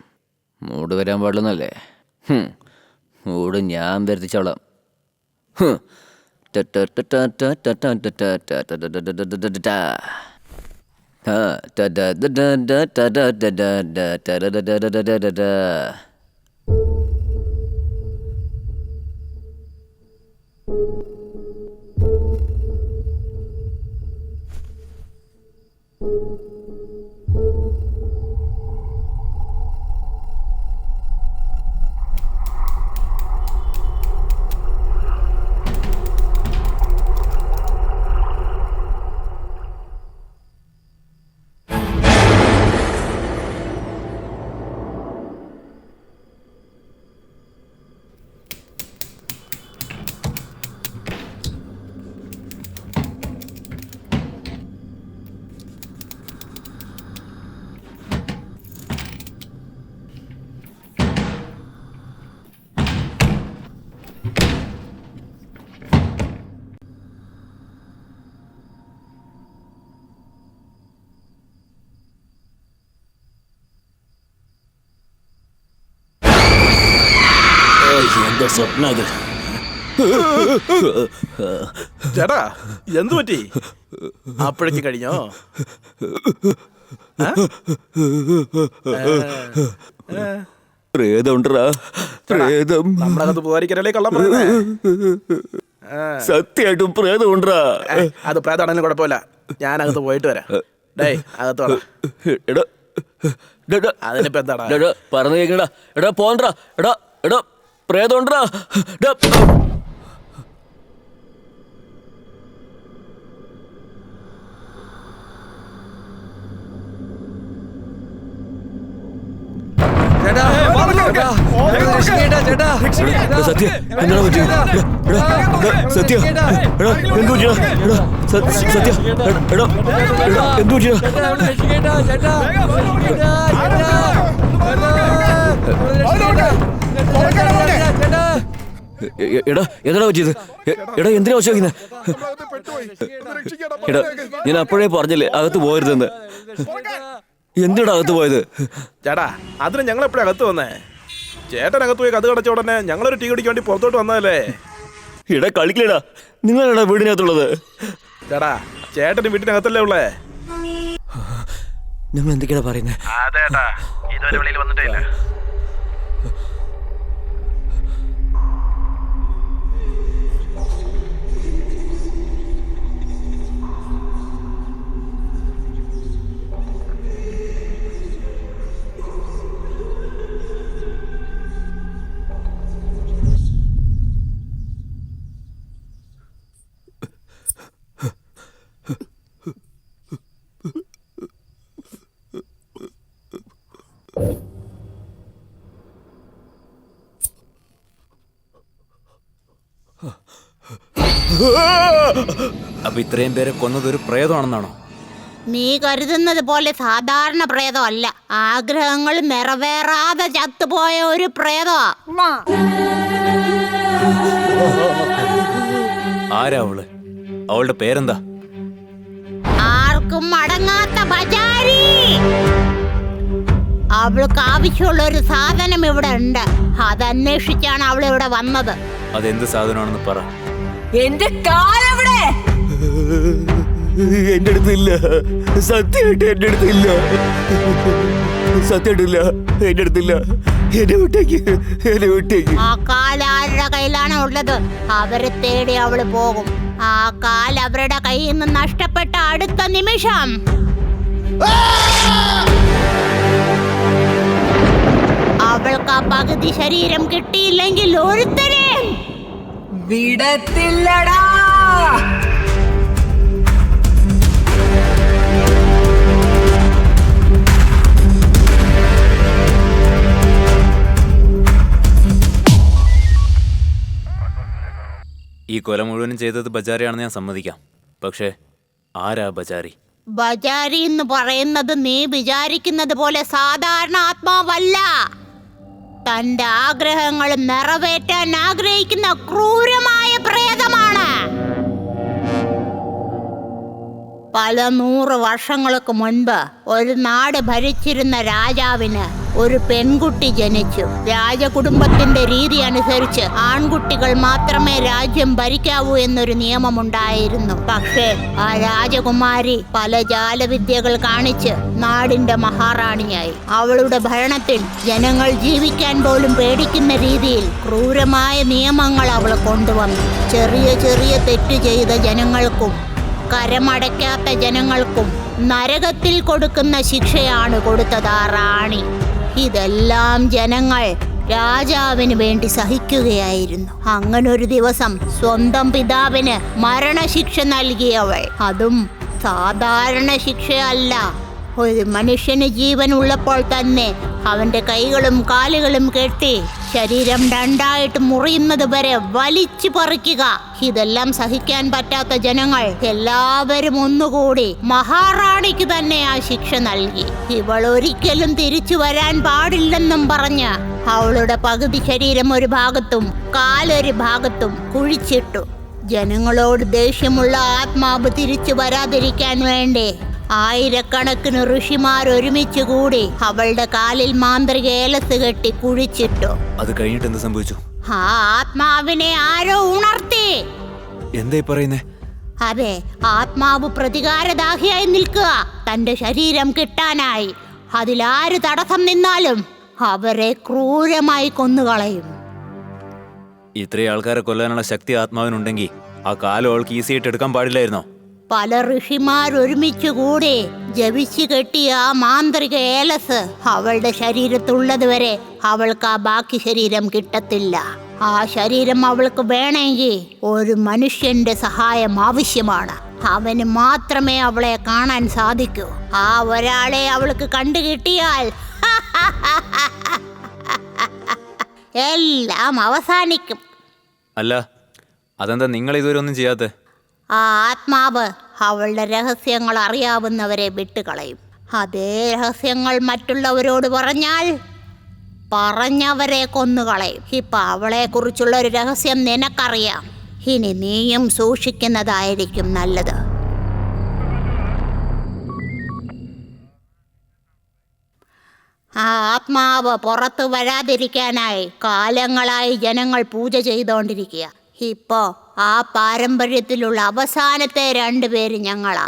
മൂട് വരാൻ പാടില്ലെന്നല്ലേ? മൂട് ഞാൻ വരുത്തിച്ചോളാം. എന്താ സ്വപ്നം അത്? ചേട്ടാ എന്തു പറ്റി? അപ്പോഴേക്ക് കഴിഞ്ഞോ? പ്രേതമുണ്ടാ? പ്രേതം നമ്മളകത്ത് പോകാതിരിക്കാനല്ലേ കള്ളം പറയുന്നേ? സത്യമായിട്ടും പ്രേതമുണ്ടാ? അത് പ്രേതാണെങ്കിലും കുഴപ്പമില്ല, ഞാനകത്ത് പോയിട്ട് വരാം. ഡേയ് അകത്ത് വേണം. അതിനിപ്പോ എന്താടാ? പറഞ്ഞു കേക്കടാ. എടാ പോണ്ടാ. എടാ എടാ പ്രേതമുണ്ടാ? ചേട്ടാ സത്യ എന്താണ് പറ്റിയത്? സത്യ എന്തു പറ്റിയ? സത്യ എന്തു പറ്റിയ? എടാ എന്താ പറ്റിയത്? എടാ എന്തിനാ വശിക്കുന്നത്? എടാ ഞാൻ അപ്പോഴേ പറഞ്ഞില്ലേ അകത്ത് പോകരുതെന്ന്. എന്തിനാ അകത്ത് പോയത്? ചേട്ടാ അതിന് ഞങ്ങൾ എപ്പോഴും അകത്ത് വന്നേ? ചേട്ടൻ അകത്ത് പോയി കഥ കടച്ച ഉടനെ ഞങ്ങളൊരു ടീ കുടിക്കാൻ വേണ്ടി പുറത്തോട്ട് വന്നതല്ലേ? എടാ കളിക്കലടാ, നിങ്ങളാണ് വീടിനകത്തുള്ളത്. ചേട്ടാ ചേട്ടന് വീട്ടിനകത്തല്ലേ ഉള്ളേ? നിങ്ങൾ എന്തൊക്കെയാ പറയുന്നത്? അതേട്ടാ ഇതുവരെ വെളിയിൽ വന്നിട്ടേ ഇല്ല. അപ്പൊ ഇത്രയും പേരെ കൊന്നത് ഒരു പ്രേതമാണെന്നാണോ? നീ കരുതുന്നത് പോലെ സാധാരണ പ്രേതമല്ല. ആഗ്രഹങ്ങൾ നിറവേറാതെ ചത്തുപോയ ഒരു പ്രേതമാ. ആരാ അവള്? അവളുടെ പേരെന്താ? ആർക്കും അടങ്ങാത്ത ബജാരി. അവൾക്ക് ആവശ്യമുള്ള ഒരു സാധനം ഇവിടെ ഉണ്ട്. അതന്വേഷിച്ചാണ് അവൾ ഇവിടെ വന്നത്. അതെന്ത് സാധനമാണെന്ന് പറ. എന്റെ കാലെവിടെ? എന്റെ അടുത്തില്ല, സത്യമായിട്ട് എന്റെ അടുത്തില്ല. സത്യമായിട്ടില്ല, എന്റെ അടുത്തില്ല. എന്നെ വിട്ടേക്ക്, എന്നെ വിട്ടേക്ക്. ആ കാൽ ആരുടെ കയ്യിലാണ് ഉള്ളത്? അവരെ തേടി അവള് പോകും. ആ കാൽ അവരുടെ കയ്യിൽ നിന്ന് നഷ്ടപ്പെട്ട അടുത്ത നിമിഷം അവൾക്ക് ആ പകുതി ശരീരം കിട്ടിയില്ലെങ്കിൽ ഒരുത്തരെയും വിടത്തില്ലടാ. ഈ കൊല മുഴുവനും ചെയ്തത് ബജാരിയാണെന്ന് ഞാൻ സമ്മതിക്കാം. പക്ഷേ ആരാ ബജാരി? ബജാരി എന്ന് പറയുന്നത് നീ വിചാരിക്കുന്നത് പോലെ സാധാരണ ആത്മാവല്ല. തന്റെ ആഗ്രഹങ്ങൾ നിറവേറ്റാൻ ആഗ്രഹിക്കുന്ന ക്രൂരമായ പ്രേതമാണ്. പല 100 വർഷങ്ങൾക്ക് മുൻപ് ഒരു നാട് ഭരിച്ചിരുന്ന രാജാവിന് ഒരു പെൺകുട്ടി ജനിച്ചു. രാജകുടുംബത്തിന്റെ രീതി അനുസരിച്ച് ആൺകുട്ടികൾ മാത്രമേ രാജ്യം ഭരിക്കാവൂ എന്നൊരു നിയമമുണ്ടായിരുന്നു. പക്ഷേ ആ രാജകുമാരി പല ജാലവിദ്യകൾ കാണിച്ച് നാടിന്റെ മഹാറാണിയായി. അവളുടെ ഭരണത്തിൽ ജനങ്ങൾ ജീവിക്കാൻ പോലും പേടിക്കുന്ന രീതിയിൽ ക്രൂരമായ നിയമങ്ങൾ അവൾ കൊണ്ടുവന്നു. ചെറിയ ചെറിയ തെറ്റ് ചെയ്ത ജനങ്ങൾക്കും കരമടയ്ക്കാത്ത ജനങ്ങൾക്കും നരകത്തിൽ കൊടുക്കുന്ന ശിക്ഷയാണ് കൊടുത്തത് ആ റാണി. ഇതെല്ലാം ജനങ്ങൾ രാജാവിന് വേണ്ടി സഹിക്കുകയായിരുന്നു. അങ്ങനൊരു ദിവസം സ്വന്തം പിതാവിന് മരണശിക്ഷ നൽകിയവൾ. അതും സാധാരണ ശിക്ഷയല്ല. ഒരു മനുഷ്യന് ജീവൻ ഉള്ളപ്പോൾ തന്നെ അവന്റെ കൈകളും കാലുകളും കെട്ടി ശരീരം 2ആയിട്ട് മുറിയുന്നത് വരെ വലിച്ചു പറിക്കുക. ഇതെല്ലാം സഹിക്കാൻ പറ്റാത്ത ജനങ്ങൾ എല്ലാവരും ഒന്നുകൂടി മഹാറാണിക്ക് തന്നെ ആ ശിക്ഷ നൽകി. ഇവൾ ഒരിക്കലും തിരിച്ചു വരാൻ പാടില്ലെന്നും പറഞ്ഞ് അവളുടെ പകുതി ശരീരം ഒരു ഭാഗത്തും കാലൊരു ഭാഗത്തും കുഴിച്ചിട്ടു. ജനങ്ങളോട് ദേഷ്യമുള്ള ആത്മാവ് തിരിച്ചു വരാതിരിക്കാൻ വേണ്ടി ആയിരക്കണക്കിന് ഋഷിമാർ ഒരുമിച്ച് കൂടി അവളുടെ കാലിൽ മാന്ത്രിക ഏലസ് കെട്ടി കുഴിച്ചിട്ടു. അത് കഴിഞ്ഞിട്ട് എന്ത് സംഭവിച്ചു? ആ ആത്മാവിനെ ആരോ ഉണർത്തി. എന്തായി പറയുന്നേ? അതെ, ആത്മാവ് പ്രതികാരദാഹിയായി നിൽക്കുക, തന്റെ ശരീരം കിട്ടാനായി. അതിലാര് തടസ്സം നിന്നാലും അവരെ ക്രൂരമായി കൊന്നുകളയും. ഇത്രയും ആൾക്കാരെ കൊല്ലാനുള്ള ശക്തി ആത്മാവിനുണ്ടെങ്കിൽ ആ കാലം അവൾക്ക് ഈസി ആയിട്ട് എടുക്കാൻ പാടില്ലായിരുന്നോ? പല ഋഷിമാർ ഒരുമിച്ച് കൂടി ജപിച്ചു കെട്ടിയ ആ മാന്ത്രിക ഏലസ് അവളുടെ ശരീരത്തുള്ളത് വരെ അവൾക്ക് ആ ബാക്കി ശരീരം കിട്ടത്തില്ല. ആ ശരീരം അവൾക്ക് വേണമെങ്കിൽ ഒരു മനുഷ്യന്റെ സഹായം ആവശ്യമാണ്. അവന് മാത്രമേ അവളെ കാണാൻ സാധിക്കൂ. ആ ഒരാളെ അവൾക്ക് കണ്ടു കിട്ടിയാൽ എല്ലാം അവസാനിക്കും. അല്ല, അതെന്താ നിങ്ങൾ ഇതുവരെ ഒന്നും ചെയ്യാത്തെ? ആ ആത്മാവ് അവളുടെ രഹസ്യങ്ങൾ അറിയാവുന്നവരെ വിട്ടുകളയും. അതേ രഹസ്യങ്ങൾ മറ്റുള്ളവരോട് പറഞ്ഞാൽ പറഞ്ഞവരെ കൊന്നുകളയും. ഇപ്പൊ അവളെക്കുറിച്ചുള്ള ഒരു രഹസ്യം നിനക്കറിയാം. ഇനി നീയും സൂക്ഷിക്കുന്നതായിരിക്കും നല്ലത്. ആ ആത്മാവ് പുറത്തു വരാതിരിക്കാനായി കാലങ്ങളായി ജനങ്ങൾ പൂജ ചെയ്തുകൊണ്ടിരിക്കുക. ഇപ്പോ ആ പാരമ്പര്യത്തിലുള്ള അവസാനത്തെ 2 പേര് ഞങ്ങളാ.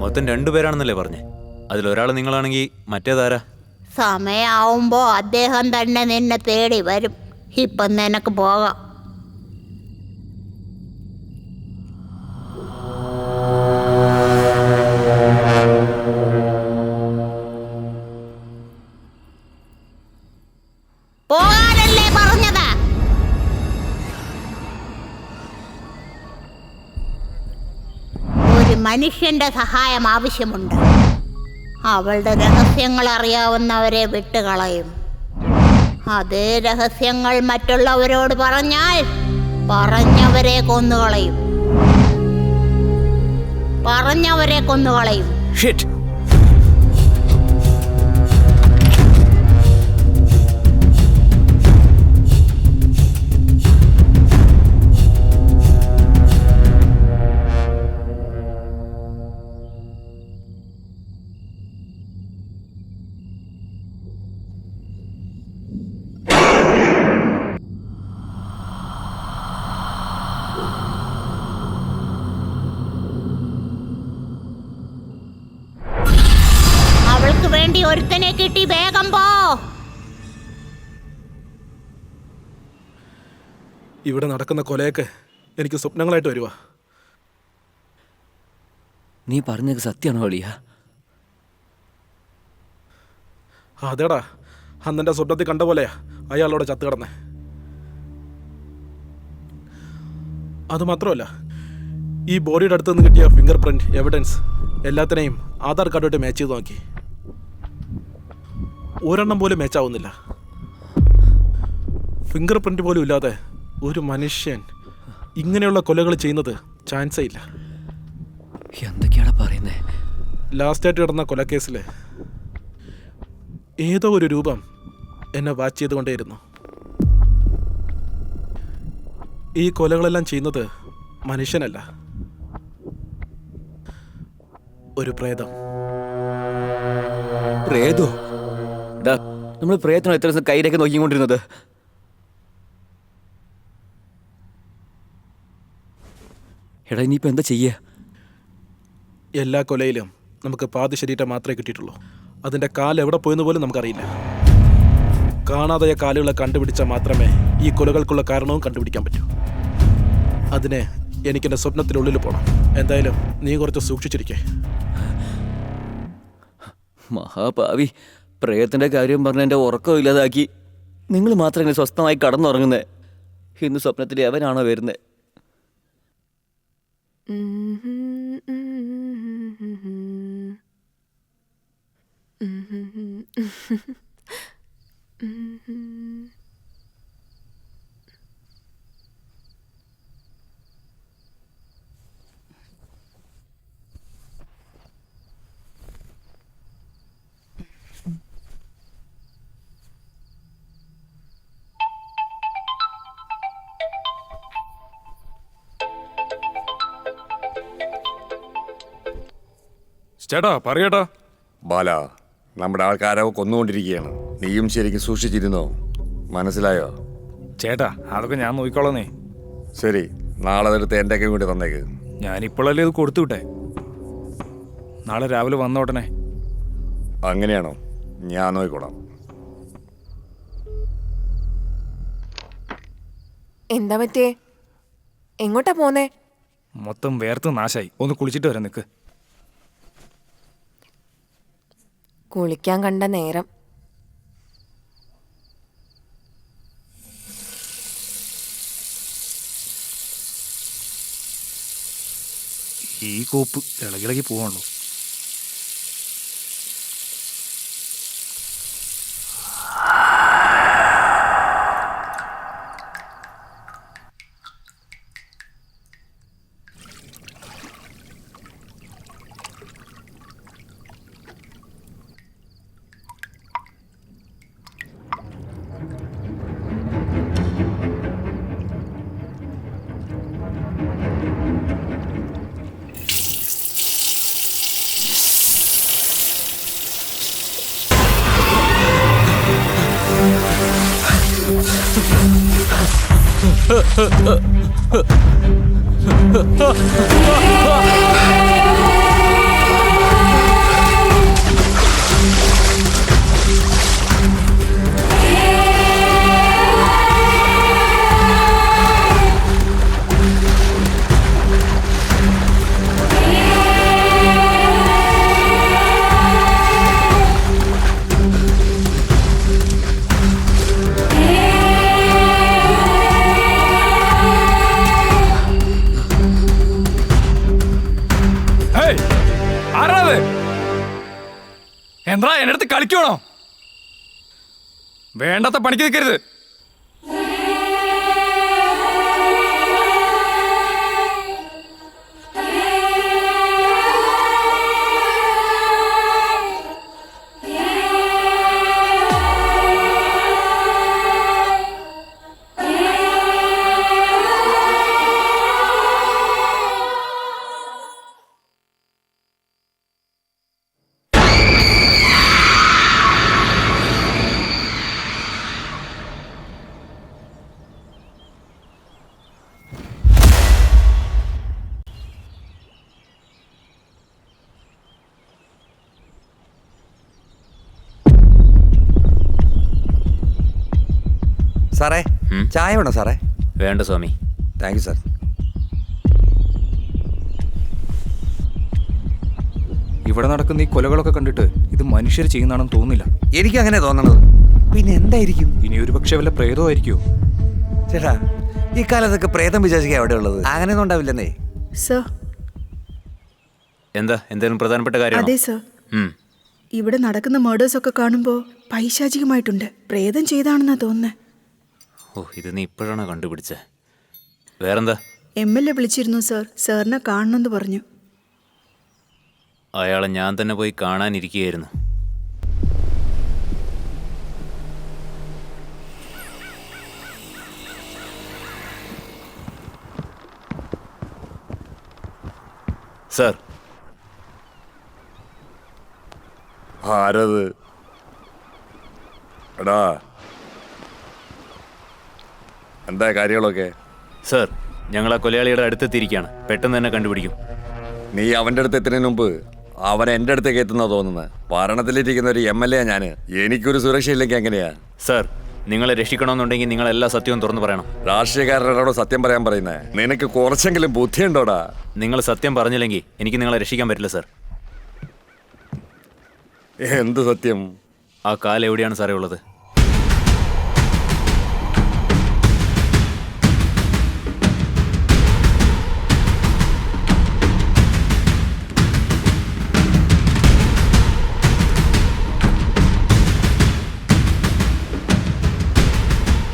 മൊത്തം 2 പേരാണെന്നല്ലേ പറഞ്ഞേ? അതിലൊരാൾ നിങ്ങളാണെങ്കിൽ മറ്റേതാരാ? സമയാവുമ്പോ അദ്ദേഹം തന്നെ നിന്നെ തേടി വരും. ഇപ്പം നിനക്ക് പോകാം. പോകാനല്ലേ പറഞ്ഞത്? ഒരു മനുഷ്യന്റെ സഹായം ആവശ്യമുണ്ട്. അവളുടെ രഹസ്യങ്ങൾ അറിയാവുന്നവരെ വിട്ടുകളയും. അതേ രഹസ്യങ്ങൾ മറ്റുള്ളവരോട് പറഞ്ഞാൽ പറഞ്ഞവരെ കൊന്നുകളയും. പറഞ്ഞവരെ കൊന്നുകളയും. ഷിറ്റ്. അവൾക്ക് വേണ്ടി ഒരുത്തനെ കിട്ടി, വേഗം പോ. ഇവിടെ നടക്കുന്ന കൊലയൊക്കെ എനിക്ക് സ്വപ്നങ്ങളായിട്ട് വരുവാ. നീ പറഞ്ഞത് സത്യമാണോ അളിയ? അതേടാ, അന്നെൻ്റെ സ്വപ്നത്തിൽ കണ്ട പോലെയാ അയാളോടെ ചത്തു കിടന്നേ. അതുമാത്രമല്ല, ഈ ബോഡിയുടെ അടുത്ത് നിന്ന് കിട്ടിയ ഫിംഗർ പ്രിന്റ് എവിഡൻസ് എല്ലാത്തിനെയും ആധാർ കാർഡുമായിട്ട് മാച്ച് ചെയ്ത് നോക്കി. ഒരെണ്ണം പോലും മാച്ചാവുന്നില്ല. ഫിംഗർ പ്രിന്റ് പോലും ഇല്ലാതെ ഒരു മനുഷ്യൻ ഇങ്ങനെയുള്ള കൊലകൾ ചെയ്യുന്നത് ചാൻസേ ഇല്ല. എന്തൊക്കെയാണ് പറയുന്നേ? ലാസ്റ്റായിട്ട് കിടന്ന കൊലക്കേസിൽ ഏതോ ഒരു രൂപം എന്നെ വാച്ച് ചെയ്തുകൊണ്ടേയിരുന്നു. ഈ കൊലകളെല്ലാം ചെയ്യുന്നത് മനുഷ്യനല്ല, ഒരു പ്രേതം. പ്രേതോ? നമ്മൾ പ്രേതത്തിനോ എത്ര ദിവസം കയ്യിലേക്ക് നോക്കിക്കൊണ്ടിരുന്നത്? എടാ, ഇനിയിപ്പോൾ എന്താ ചെയ്യുക? എല്ലാ കൊലയിലും നമുക്ക് പാതി ശരീരം മാത്രമേ കിട്ടിയിട്ടുള്ളൂ. അതിൻ്റെ കാല് എവിടെ പോയെന്ന് പോലും നമുക്കറിയില്ല. കാണാതായ കാലുകളെ കണ്ടുപിടിച്ചാൽ മാത്രമേ ഈ കൊലകൾക്കുള്ള കാരണവും കണ്ടുപിടിക്കാൻ പറ്റൂ. അതിന് എനിക്കെൻ്റെ സ്വപ്നത്തിനുള്ളിൽ പോകണം. എന്തായാലും നീ കുറച്ച് സൂക്ഷിച്ചിരിക്കേ. മഹാഭാവി, പ്രേതത്തിൻ്റെ കാര്യം പറഞ്ഞ് എൻ്റെ ഉറക്കം ഇല്ലാതാക്കി. നിങ്ങൾ മാത്രം ഇങ്ങനെ സ്വസ്ഥമായി കടന്നുറങ്ങുന്നേ. ഇന്ന് സ്വപ്നത്തിൽ അവനാണോ വരുന്നത്? ചേട്ടാ പറയട്ടാ. ബാല, നമ്മുടെ ആൾക്കാരെ കൊന്നുകൊണ്ടിരിക്കുകയാണ്. നീയും ശരിക്കും സൂക്ഷിച്ചിരുന്നോ? മനസ്സിലായോ? ചേട്ടാ, അതൊക്കെ ഞാൻ നോക്കിക്കോളന്നേ. ശരി, നാളെ അതെടുത്ത് എൻ്റെ ഒക്കെ കൂടി തന്നേക്ക്. ഞാനിപ്പോഴല്ലേ ഇത് കൊടുത്തു വിട്ടെ. നാളെ രാവിലെ വന്ന ഉടനെ. അങ്ങനെയാണോ? ഞാൻ നോക്കിക്കോളാം. എന്താ പറ്റേ? എങ്ങോട്ടാ പോന്നേ? മൊത്തം വേർത്ത് നാശായി. ഒന്ന് കുളിച്ചിട്ട് വരാം. നിൽക്ക്. കുളിക്കാൻ കണ്ട നേരം. ഈ കോപ്പ് ഇളകിളകി പോവാണല്ലോ. എന്താ എന്റെ അടുത്ത് കളിക്കണോ? വേണ്ടാത്ത പണിക്ക് നിൽക്കരുത്. സാറേ ചായ വേണോ സാറേ? വേണ്ട സ്വാമി. Thank you sir. ഇവിടെ നടക്കുന്ന ഈ കൊലകളൊക്കെ കണ്ടിട്ട് ഇത് മനുഷ്യർ ചെയ്യുന്നതാണെന്ന് തോന്നുന്നില്ല. എനിക്ക് അങ്ങനെ തോന്നണത്. പിന്നെ എന്തായിരിക്കും? ഇനി ഒരു പക്ഷെ വല്ല പ്രേതമായിരിക്കുമോ? ചേട്ടാ ഈ കാലത്തൊക്കെ പ്രേതം വിചാരിക്കുക എവിടെ ഉള്ളത്? അങ്ങനെയൊന്നും ഉണ്ടാവില്ലെന്നേ. സർ. എന്താ എന്തെങ്കിലും പ്രധാനപ്പെട്ട കാര്യം? അതെ സർ. ഇവിടെ നടക്കുന്ന മർഡേഴ്സ് ഒക്കെ കാണുമ്പോൾ പൈശാചികമായിട്ടുണ്ട്. പ്രേതം ചെയ്താണെന്നാ തോന്നുന്നത്. ഓ, ഇത് നീ ഇപ്പോഴാണോ കണ്ടുപിടിച്ചേ? വേറെന്താ? MLA വിളിച്ചിരുന്നു സർ. സാറിനെ കാണണമെന്ന് പറഞ്ഞു. അയാളെ ഞാൻ തന്നെ പോയി കാണാനിരിക്കുകയായിരുന്നു. സർ. ആരത്? എടാ എന്താ കാര്യങ്ങളൊക്കെ? സർ, ഞങ്ങൾ ആ കൊലയാളിയുടെ അടുത്തെത്തിയിരിക്കുകയാണ്. പെട്ടെന്ന് തന്നെ കണ്ടുപിടിക്കും. നീ അവൻ്റെ അടുത്ത് എത്തുന്നതിന് മുമ്പ് അവൻ എൻ്റെ അടുത്തേക്ക് എത്തുന്ന തോന്നുന്നത്. ഭരണത്തിലിരിക്കുന്ന ഒരു MLA ഞാൻ. എനിക്കൊരു സുരക്ഷയില്ലെങ്കിൽ എങ്ങനെയാ? സർ, നിങ്ങളെ രക്ഷിക്കണമെന്നുണ്ടെങ്കിൽ നിങ്ങൾ എല്ലാ സത്യവും തുറന്നു പറയണം. രാഷ്ട്രീയക്കാരനോടോ സത്യം പറയാൻ പറയുന്നേ? നിനക്ക് കുറച്ചെങ്കിലും ബുദ്ധിയുണ്ടോടാ? നിങ്ങൾ സത്യം പറഞ്ഞില്ലെങ്കിൽ എനിക്ക് നിങ്ങളെ രക്ഷിക്കാൻ പറ്റില്ല സർ. എന്ത് സത്യം? ആ കാൽ എവിടെയാണ് സാറേ ഉള്ളത്?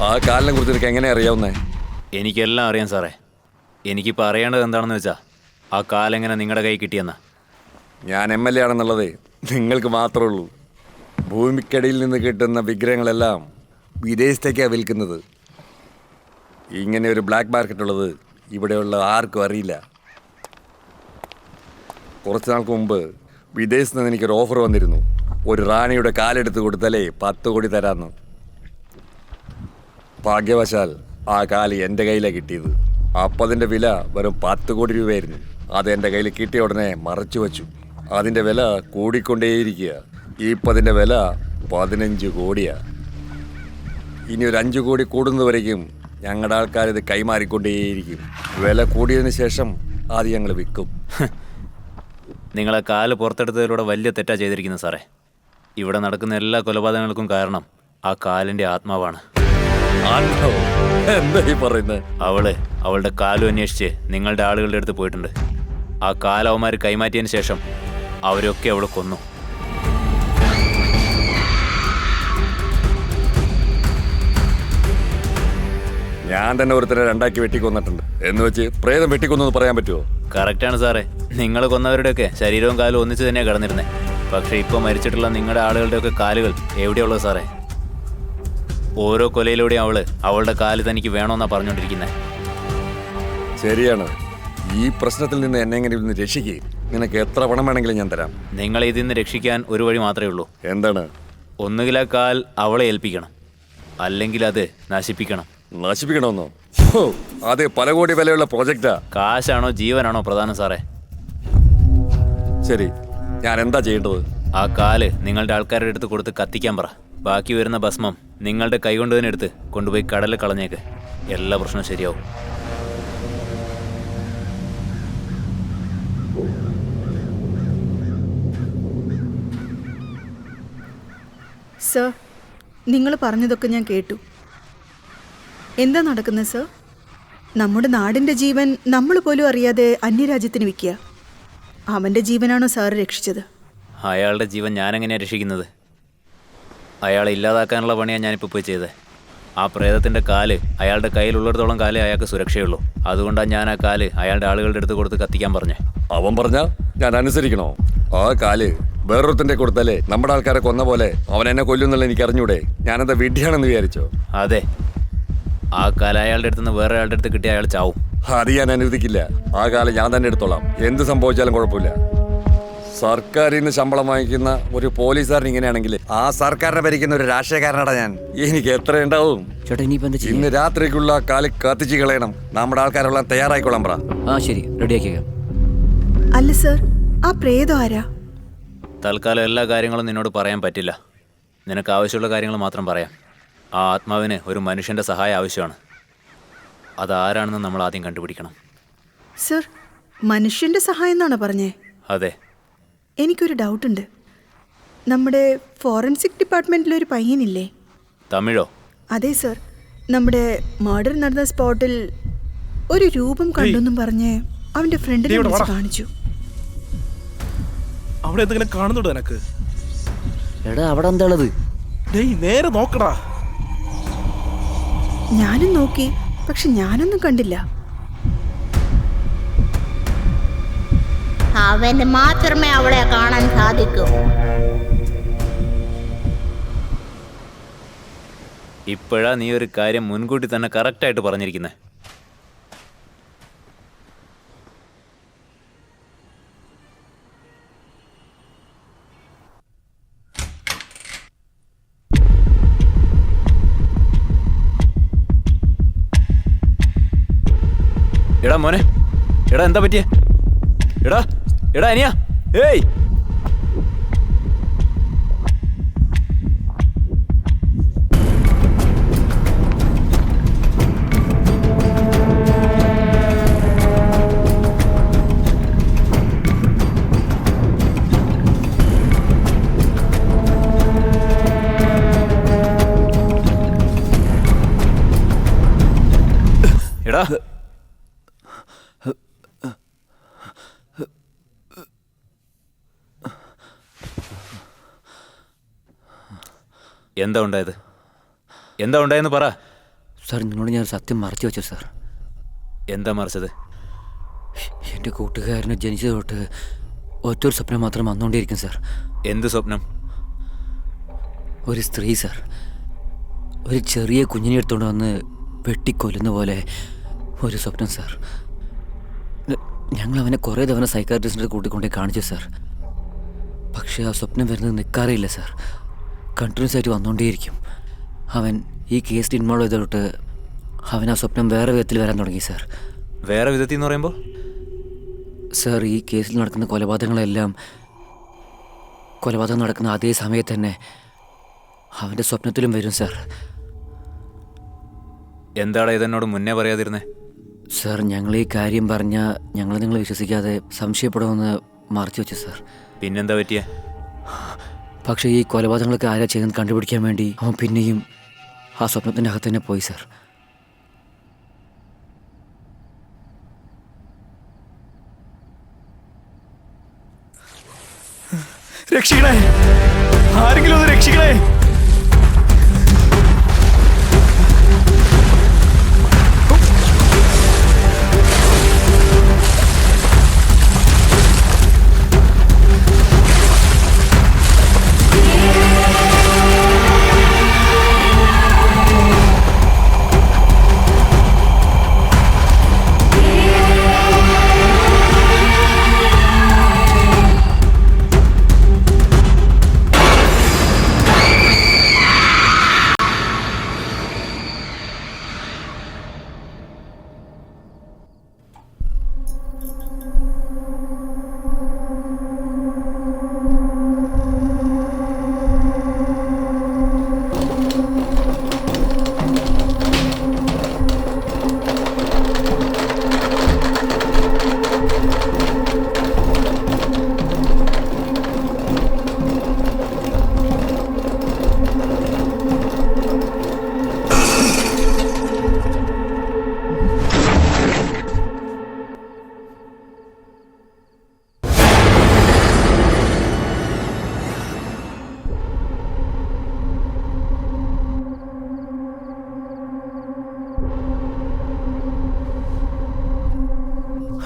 ആ കാലിനെ കുറിച്ച് എനിക്ക് എങ്ങനെ അറിയാവുന്നേ? എനിക്കെല്ലാം അറിയാം സാറേ. എനിക്കിപ്പോൾ അറിയേണ്ടത് എന്താണെന്ന് വെച്ചാൽ ആ കാലെങ്ങനെ നിങ്ങളുടെ കൈ കിട്ടിയെന്നാ. ഞാൻ MLA ആണെന്നുള്ളത് നിങ്ങൾക്ക് മാത്രമേ ഉള്ളൂ. ഭൂമിക്കടിയിൽ നിന്ന് കിട്ടുന്ന വിഗ്രഹങ്ങളെല്ലാം വിദേശത്തേക്കാണ് വിൽക്കുന്നത്. ഇങ്ങനെ ഒരു ബ്ലാക്ക് മാർക്കറ്റ് ഉള്ളത് ഇവിടെയുള്ള ആർക്കും അറിയില്ല. കുറച്ച് നാൾക്ക് മുമ്പ് വിദേശത്ത് നിന്ന് എനിക്കൊരു ഓഫർ വന്നിരുന്നു. ഒരു റാണിയുടെ കാലെടുത്ത് കൊടുത്താലേ 10 കോടി തരാമെന്ന്. ഭാഗ്യവശാൽ ആ കാല് എൻ്റെ കയ്യിലാണ് കിട്ടിയത്. അപ്പം അതിൻ്റെ വില വെറും 10 കോടി രൂപയായിരുന്നു. അത് എൻ്റെ കയ്യിൽ കിട്ടിയ ഉടനെ മറച്ചു വച്ചു. അതിൻ്റെ വില കൂടിക്കൊണ്ടേയിരിക്കുക. ഇപ്പം അതിൻ്റെ വില 15 കോടിയാണ്. ഇനി ഒരു 5 കോടി കൂടുന്നതുവരേക്കും ഞങ്ങളുടെ ആൾക്കാർ ഇത് കൈമാറിക്കൊണ്ടേയിരിക്കും. വില കൂടിയതിന് ശേഷം അത് ഞങ്ങൾ വിൽക്കും. നിങ്ങളെ കാല് പുറത്തെടുത്തതിലൂടെ വലിയ തെറ്റാ ചെയ്തിരിക്കുന്നത് സാറേ. ഇവിടെ നടക്കുന്ന എല്ലാ കൊലപാതകങ്ങൾക്കും കാരണം ആ കാലിൻ്റെ ആത്മാവാണ്. എന്താ ഈ പറയുന്നത്? അവളുടെ കാലും അന്വേഷിച്ച് നിങ്ങളുടെ ആളുകളുടെ അടുത്ത് പോയിട്ടുണ്ട്. ആ കാലവന്മാർ കൈമാറ്റിയതിന് ശേഷം അവരൊക്കെ അവളെ കൊന്നു. ഞാൻ തന്നെ ഒരുത്തരെ രണ്ടാക്കി വെട്ടിക്കൊന്നിട്ടുണ്ട് എന്ന് വെച്ച് പ്രേതം വെട്ടിക്കൊന്നു പറയാൻ പറ്റുമോ? കറക്റ്റാണ് സാറേ. നിങ്ങൾ കൊന്നവരുടെയൊക്കെ ശരീരവും കാലും ഒന്നിച്ച് തന്നെയാണ് കിടന്നിരുന്നത്. പക്ഷേ ഇപ്പോൾ മരിച്ചിട്ടുള്ള നിങ്ങളുടെ ആളുകളുടെയൊക്കെ കാലുകൾ എവിടെയുള്ളത് സാറേ? ഓരോ കൊലയിലൂടെയും അവളുടെ കാല് തനിക്ക് വേണമെന്നാണ് പറഞ്ഞുകൊണ്ടിരിക്കുന്നത്. ശരിയാണ്. ഈ പ്രശ്നത്തിൽ നിന്ന് എന്നെ എങ്ങനെ ഒന്ന് രക്ഷിക്കുക. നിനക്ക് എത്ര പണം വേണമെങ്കിലും ഞാൻ തരാം. നിങ്ങളെ ഇതിൽ നിന്ന് രക്ഷിക്കാൻ ഒരു വഴി മാത്രമേ ഉള്ളൂ. എന്താണ്? ഒന്നുകിൽ ആ കാൽ അവളെ ഏൽപ്പിക്കണം, അല്ലെങ്കിൽ അത് നശിപ്പിക്കണം. നശിപ്പിക്കണമെന്നോ? അത് പല കോടി വിലയുള്ള പ്രോജക്റ്റാ. കാശാണോ ജീവനാണോ പ്രധാനം സാറേ? ശരി, ഞാൻ എന്താ ചെയ്യേണ്ടത്? ആ കാല് നിങ്ങളുടെ ആൾക്കാരുടെ അടുത്ത് കൊടുത്ത് കത്തിക്കാൻ പറ. ബാക്കി വരുന്ന ഭസ്മം നിങ്ങളുടെ കൈകൊണ്ട് തന്നെ എടുത്ത് കൊണ്ടുപോയി കടലിൽ കളഞ്ഞേക്ക്. എല്ലാ പ്രശ്നവും ശരിയാവും. സർ, നിങ്ങൾ പറഞ്ഞതൊക്കെ ഞാൻ കേട്ടു. എന്താ നടക്കുന്നത് സർ? നമ്മുടെ നാടിൻ്റെ ജീവൻ നമ്മൾ പോലും അറിയാതെ അന്യരാജ്യത്തിന് വിൽക്കുക. അവൻ്റെ ജീവനാണോ സാറ് രക്ഷിച്ചത്? അയാളുടെ ജീവൻ ഞാനെങ്ങനെയാണ് രക്ഷിക്കുന്നത്? അയാളെ ഇല്ലാതാക്കാനുള്ള പണിയാണ് ഞാനിപ്പോൾ പോയി ചെയ്തത്. ആ പ്രേതത്തിൻ്റെ കാല് അയാളുടെ കയ്യിലുള്ളിടത്തോളം കാലേ അയാൾക്ക് സുരക്ഷയുള്ളൂ. അതുകൊണ്ടാണ് ഞാൻ ആ കാല് അയാളുടെ ആളുകളുടെ അടുത്ത് കൊടുത്ത് കത്തിക്കാൻ പറഞ്ഞേ. അവൻ പറഞ്ഞാൽ ഞാൻ അനുസരിക്കണോ? ആ കാല് വേറൊരുത്തൻ്റെ കൊടുത്താലേ നമ്മുടെ ആൾക്കാരെ കൊന്ന പോലെ അവൻ എന്നെ കൊല്ലുന്നുള്ള എനിക്ക് അറിഞ്ഞൂടെ? ഞാനെന്താ വിഡ്ഢിയാണെന്ന് വിചാരിച്ചോ? അതെ, ആ കാല അയാളുടെ അടുത്ത് നിന്ന് വേറെ അയാളുടെ അടുത്ത് കിട്ടിയ അയാൾ ചാവും. അത് ഞാൻ അനുവദിക്കില്ല. ആ കാലം ഞാൻ തന്നെ എടുത്തോളാം. എന്ത് സംഭവിച്ചാലും കുഴപ്പമില്ല. സർക്കാരിൽ നിന്ന് ശമ്പളം വാങ്ങിക്കുന്ന ഒരു പോലീസുകാരൻ ഇങ്ങനെയാണെങ്കിൽ ആ സർക്കാരിനെ ഭരിക്കുന്ന ഒരു രാഷ്ട്രീയക്കാരനാടാ ഞാൻ. എനിക്ക് എത്ര ഉണ്ടാവും? ചേട്ടാ ഇനിയിപ്പോൾ എന്താ ഇന്ന് രാത്രിക്കുള്ള കാല് കത്തിച്ച് കളയണം. നമ്മുടെ ആൾക്കാരെല്ലാം തയ്യാറായിക്കോളാം പറ. ആ ശരി, റെഡിയാക്കിക്കാം. അല്ല സർ, ആ പ്രേതം ആരാ? തൽക്കാലം എല്ലാ കാര്യങ്ങളും നിന്നോട് പറയാൻ പറ്റില്ല. നിനക്ക് ആവശ്യമുള്ള കാര്യങ്ങൾ മാത്രം പറയാം. ആ ആത്മാവിന് ഒരു മനുഷ്യൻ്റെ സഹായം ആവശ്യമാണ്. അതാരാണെന്ന് നമ്മൾ ആദ്യം കണ്ടുപിടിക്കണം. സർ, മനുഷ്യൻ്റെ സഹായം എന്നാണോ പറഞ്ഞേ? അതെ. എനിക്കൊരു ഡൗട്ടുണ്ട്. നമ്മുടെ ഫോറൻസിക് ഡിപ്പാർട്ട്മെൻറ്റിലൊരു പയ്യനില്ലേ? തമിഴോ? അതെ സർ, നമ്മുടെ മർഡർ നടന്ന സ്പോട്ടിൽ ഒരു രൂപം കണ്ടെന്നും പറഞ്ഞ് അവൻ്റെ ഫ്രണ്ടിനെ വിളിച്ച് കാണിച്ചു. അവിടെ എന്തെങ്കിലും കാണുന്നുണ്ടോ എനക്ക്? എടാ അവിടെ എന്താ ഉള്ളത്? നേരെ നോക്കടാ. ഞാനും നോക്കി, പക്ഷെ ഞാനൊന്നും കണ്ടില്ല. അവന് മാത്രമേ അവളെ കാണാൻ സാധിക്കൂ. ഇപ്പോഴാ നീ ഒരു കാര്യം മുൻകൂട്ടി തന്നെ കറക്റ്റായിട്ട് പറഞ്ഞിരിക്കുന്നത്. എടാ മോനെ, എടാ എന്താ പറ്റിയേ? എടാ എടാ അനിയാ, ഏയ് എടാ എന്താ ഉണ്ടായത്? എന്താ ഉണ്ടായെന്ന് പറ. സാർ നിങ്ങളോട് ഞാൻ സത്യം മറച്ചു വെച്ചു സാർ. എന്താ മറിച്ചത്? എൻ്റെ കൂട്ടുകാരന് ജനിച്ചത് തൊട്ട് ഒറ്റൊരു സ്വപ്നം മാത്രം വന്നുകൊണ്ടേയിരിക്കും സാർ. എന്ത് സ്വപ്നം? ഒരു സ്ത്രീ സാർ, ഒരു ചെറിയ കുഞ്ഞിനെ എടുത്തുകൊണ്ട് വന്ന് വെട്ടിക്കൊല്ലുന്ന പോലെ ഒരു സ്വപ്നം സാർ. ഞങ്ങൾ അവനെ കുറേ തവണ സൈക്കാട്രിസ്റ്റിൻ്റെ കൂട്ടിക്കൊണ്ടേ കാണിച്ചു സാർ. പക്ഷേ ആ സ്വപ്നം വരുന്നത് നിൽക്കാറില്ല സാർ. കണ്ടിന്യൂസ് ആയിട്ട് വന്നുകൊണ്ടേയിരിക്കും. അവൻ ഈ കേസിൽ ഇൻവോൾവ് ചെയ്ത തൊട്ട് അവൻ ആ സ്വപ്നം വേറെ വിധത്തിൽ വരാൻ തുടങ്ങി സാർ. വേറെ വിധത്തിൽ എന്ന് പറയുമ്പോൾ? സാർ, ഈ കേസിൽ നടക്കുന്ന കൊലപാതകങ്ങളെല്ലാം കൊലപാതകം നടക്കുന്ന അതേ സമയത്ത് തന്നെ അവൻ്റെ സ്വപ്നത്തിലും വരും സാർ. എന്താണ് ഇതെന്നോട് മുന്നേ പറയാതിരുന്നേ? സാർ, ഞങ്ങൾ ഈ കാര്യം പറഞ്ഞാൽ ഞങ്ങൾ നിങ്ങളെ വിശ്വസിക്കാതെ സംശയപ്പെടുമെന്ന് മറച്ചു വെച്ചു സാർ. പിന്നെന്താ പറ്റിയേ? പക്ഷേ ഈ കൊലപാതകങ്ങളൊക്കെ ആരാ ചെയ്യുന്നത് കണ്ടുപിടിക്കാൻ വേണ്ടി അവൻ പിന്നെയും ആ സ്വപ്നത്തിൻ്റെ അകത്ത് തന്നെ പോയി സാർ. രക്ഷിക്കണേ, ആരെങ്കിലും ഒന്ന് രക്ഷിക്കണേ.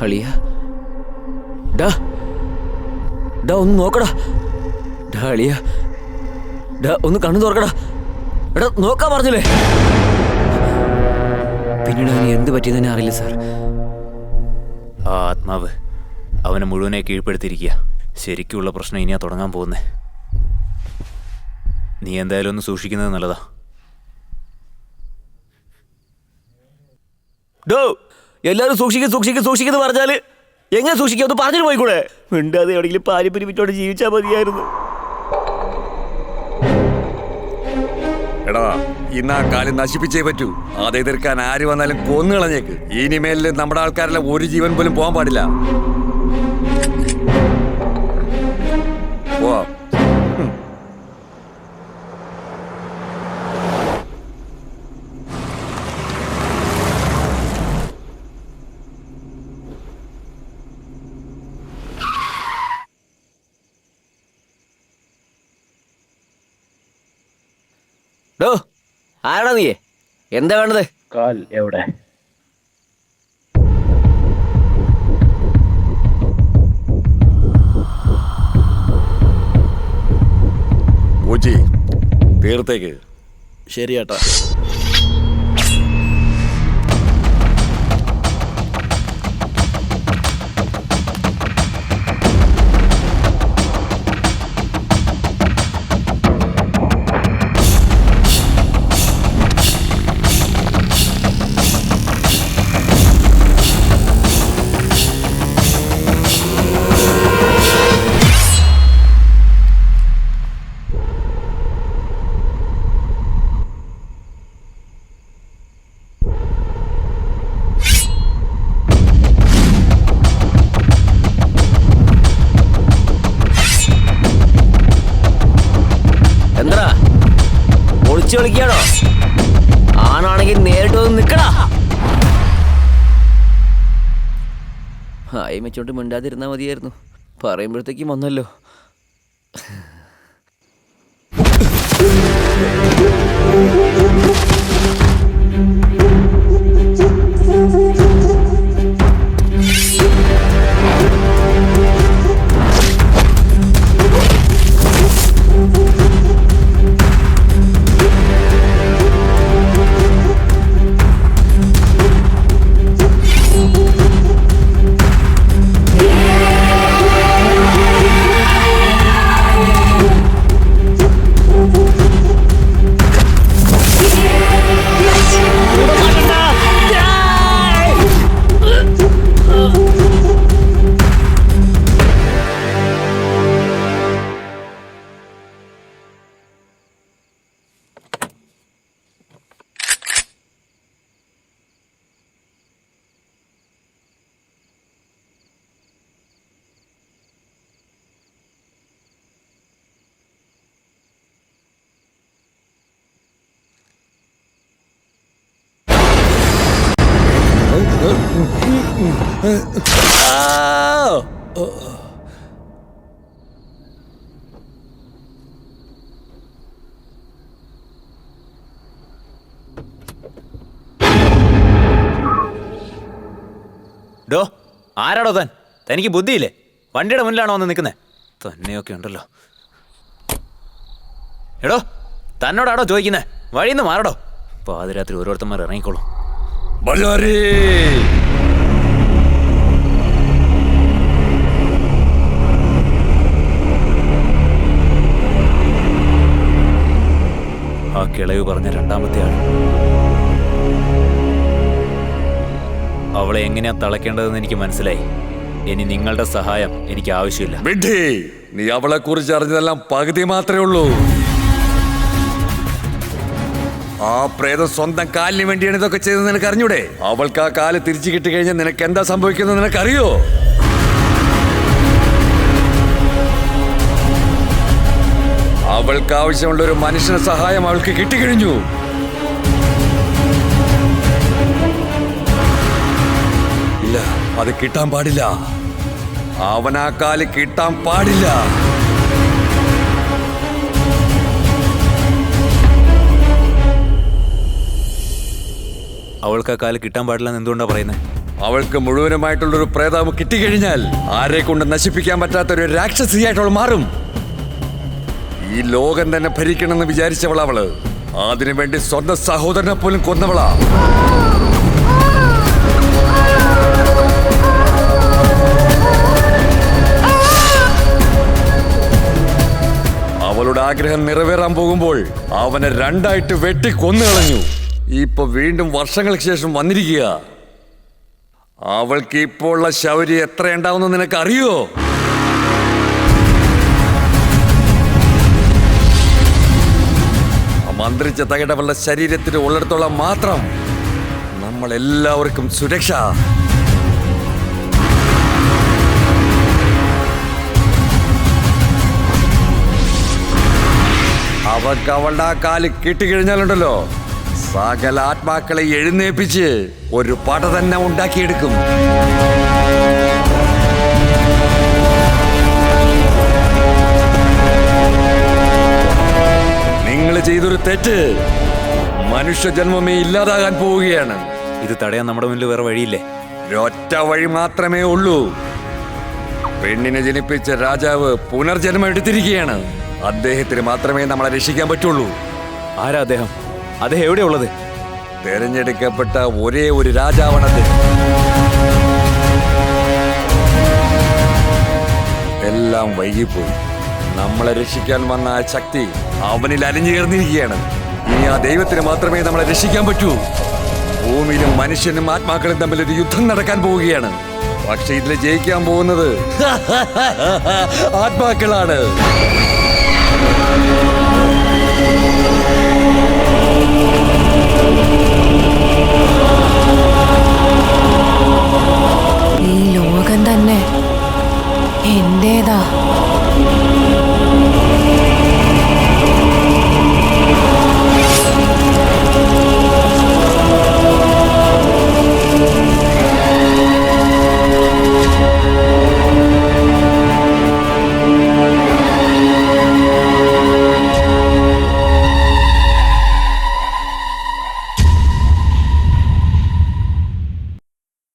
അളിയ, ഡാ ഡാ ഒന്ന് നോക്കടാ. ഡാ അളിയ, ഡാ ഒന്ന് കണ്ണു തുറക്കടാ. എടാ നോക്കാൻ പറഞ്ഞില്ലേ? പിന്നീട് അവന് എന്ത് പറ്റിയെന്ന് അറിയില്ല സാർ. ആ ആത്മാവ് അവനെ മുഴുവനെ കീഴ്പ്പെടുത്തിയിരിക്കുക. ശരിക്കുള്ള പ്രശ്നം ഇനിയാ തുടങ്ങാൻ പോകുന്നേ. നീ എന്തായാലും ഒന്ന് സൂക്ഷിക്കുന്നത് നല്ലതാ. ഡോ എല്ലാവരും സൂക്ഷിക്കുന്നു പറഞ്ഞാല് എങ്ങനെ സൂക്ഷിക്കുക? ഒന്ന് പറഞ്ഞിട്ട് പോയിക്കൂടെ? മിണ്ടാതെ എവിടെയെങ്കിലും പാരിപ്പരി വിറ്റോടെ ജീവിച്ചാൽ മതിയായിരുന്നു. എടാ, ഇന്ന് ആ കാലം നശിപ്പിച്ചേ പറ്റൂ. അത് എതിർക്കാൻ ആര് വന്നാലും കൊന്നു കളഞ്ഞേക്ക്. ഇനിമേലിൽ നമ്മുടെ ആൾക്കാരെല്ലാം ഒരു ജീവൻ പോലും പോകാൻ പാടില്ല. പോവാ. ഡോ ആരാടാ നീ? എന്താ വേണ്ടത്? കാൽ എവിടെ? പൂച്ചി തീർത്തേക്ക്. ശരിയേട്ടാ. എന്താ ഒളിച്ചു കളിക്കാണോ? ആണാണെങ്കിൽ നേരിട്ട് വന്ന് നിക്കടാ. ആയി വെച്ചോണ്ട് മിണ്ടാതിരുന്നാ മതിയായിരുന്നു. പറയുമ്പോഴത്തേക്കും വന്നല്ലോ. ഡോ ആരാടോ താൻ? തനിക്ക് ബുദ്ധിയില്ലേ? വണ്ടിയുടെ മുന്നിലാണോ വന്ന് നിൽക്കുന്നത്? തന്നെയൊക്കെ ഉണ്ടല്ലോ. എടോ തന്നോടാടോ ചോദിക്കുന്നത്? വഴിയിൽ നിന്ന് മാറടോ. പാതിരാത്രി ഓരോരുത്തന്മാർ ഇറങ്ങിക്കോളും. ബജാരി ആ കിളവ് പറഞ്ഞ രണ്ടാമത്തെ ആൾ. അവളെ എങ്ങനെയാ തളയ്ക്കേണ്ടതെന്ന് എനിക്ക് മനസ്സിലായി. ഇനി നിങ്ങളുടെ സഹായം എനിക്ക് ആവശ്യമില്ല. വിഡ്ഢി, നീ അവളെ കുറിച്ച് അറിഞ്ഞതെല്ലാം പകുതി മാത്രമേ ഉള്ളൂ. ആ പ്രേതം സ്വന്തം കാലിന് വേണ്ടിയാണ് ഇതൊക്കെ ചെയ്തത് നിനക്ക് അറിഞ്ഞൂടെ? അവൾക്ക് ആ കാല് തിരിച്ചു കിട്ടിക്കഴിഞ്ഞാൽ നിനക്ക് എന്താ സംഭവിക്കുന്നത് നിനക്കറിയോ? അവൾക്ക് ആവശ്യമുള്ള ഒരു മനുഷ്യന്റെ സഹായം അവൾക്ക് കിട്ടിക്കഴിഞ്ഞു. ഇല്ല, അത് കിട്ടാൻ പാടില്ല. അവൻ ആ കാല് കിട്ടാൻ പാടില്ല. അവൾക്ക് ആ കാല് കിട്ടാൻ പാടില്ലെന്ന് എന്തുകൊണ്ടാ പറയുന്നത്? അവൾക്ക് മുഴുവനുമായിട്ടുള്ളൊരു പ്രേതാവ് കിട്ടിക്കഴിഞ്ഞാൽ ആരെ കൊണ്ട് നശിപ്പിക്കാൻ പറ്റാത്തൊരു രാക്ഷസിയായിട്ട് അവൾ മാറും. ഈ ലോകം തന്നെ ഭരിക്കണമെന്ന് വിചാരിച്ചവള അവള്. അതിനുവേണ്ടി സ്വന്തം സഹോദരനെ പോലും കൊന്നവളാ. അവളുടെ ആഗ്രഹം നിറവേറാൻ പോകുമ്പോൾ അവനെ രണ്ടായിട്ട് വെട്ടി കൊന്നുകളഞ്ഞു. ഇപ്പൊ വീണ്ടും വർഷങ്ങൾക്ക് ശേഷം വന്നിരിക്കുക. അവൾക്ക് ഇപ്പോൾ ഉള്ള ശൗര്യം എത്രയുണ്ടാവുന്ന നിനക്ക് അറിയോ? മന്ത്രിച്ച തകിടവളുടെ ശരീരത്തിന് ഉള്ളിടത്തോളം മാത്രം നമ്മളെല്ലാവർക്കും സുരക്ഷ. അവർക്ക് അവളുടെ ആ കാല് കിട്ടിക്കഴിഞ്ഞാലുണ്ടല്ലോ, സകല ആത്മാക്കളെ എഴുന്നേപ്പിച്ച് ഒരു പട തന്നെ ഉണ്ടാക്കിയെടുക്കും. നിങ്ങൾ ചെയ്തൊരു തെറ്റ് മനുഷ്യജന്മമേ ഇല്ലാതാകാൻ പോവുകയാണ്. ഇത് തടയാൻ നമ്മുടെ മുന്നിൽ വേറെ വഴിയില്ലേ? ഒരൊറ്റ വഴി മാത്രമേ ഉള്ളൂ. പെണ്ണിനെ ജനിപ്പിച്ച രാജാവ് പുനർജന്മം എടുത്തിരിക്കുകയാണ്. അദ്ദേഹത്തിന് മാത്രമേ നമ്മളെ രക്ഷിക്കാൻ പറ്റുള്ളൂ. ആരാ അദ്ദേഹം? അദ്ദേഹം എവിടെയാ ഉള്ളത്? തെരഞ്ഞെടുക്കപ്പെട്ട ഒരേ ഒരു രാജാവാണത്. എല്ലാം വൈകിപ്പോയി. നമ്മളെ രക്ഷിക്കാൻ വന്ന ആ ശക്തി അവനിൽ അലിഞ്ഞു ചേർന്നിരിക്കുകയാണ്. ഇനി ആ ദൈവത്തിന് മാത്രമേ നമ്മളെ രക്ഷിക്കാൻ പറ്റൂ. ഭൂമിയിലും മനുഷ്യനും ആത്മാക്കളും തമ്മിൽ ഒരു യുദ്ധം നടക്കാൻ പോവുകയാണ്. പക്ഷെ ഇതിൽ ജയിക്കാൻ പോകുന്നത് ആത്മാക്കളാണ്.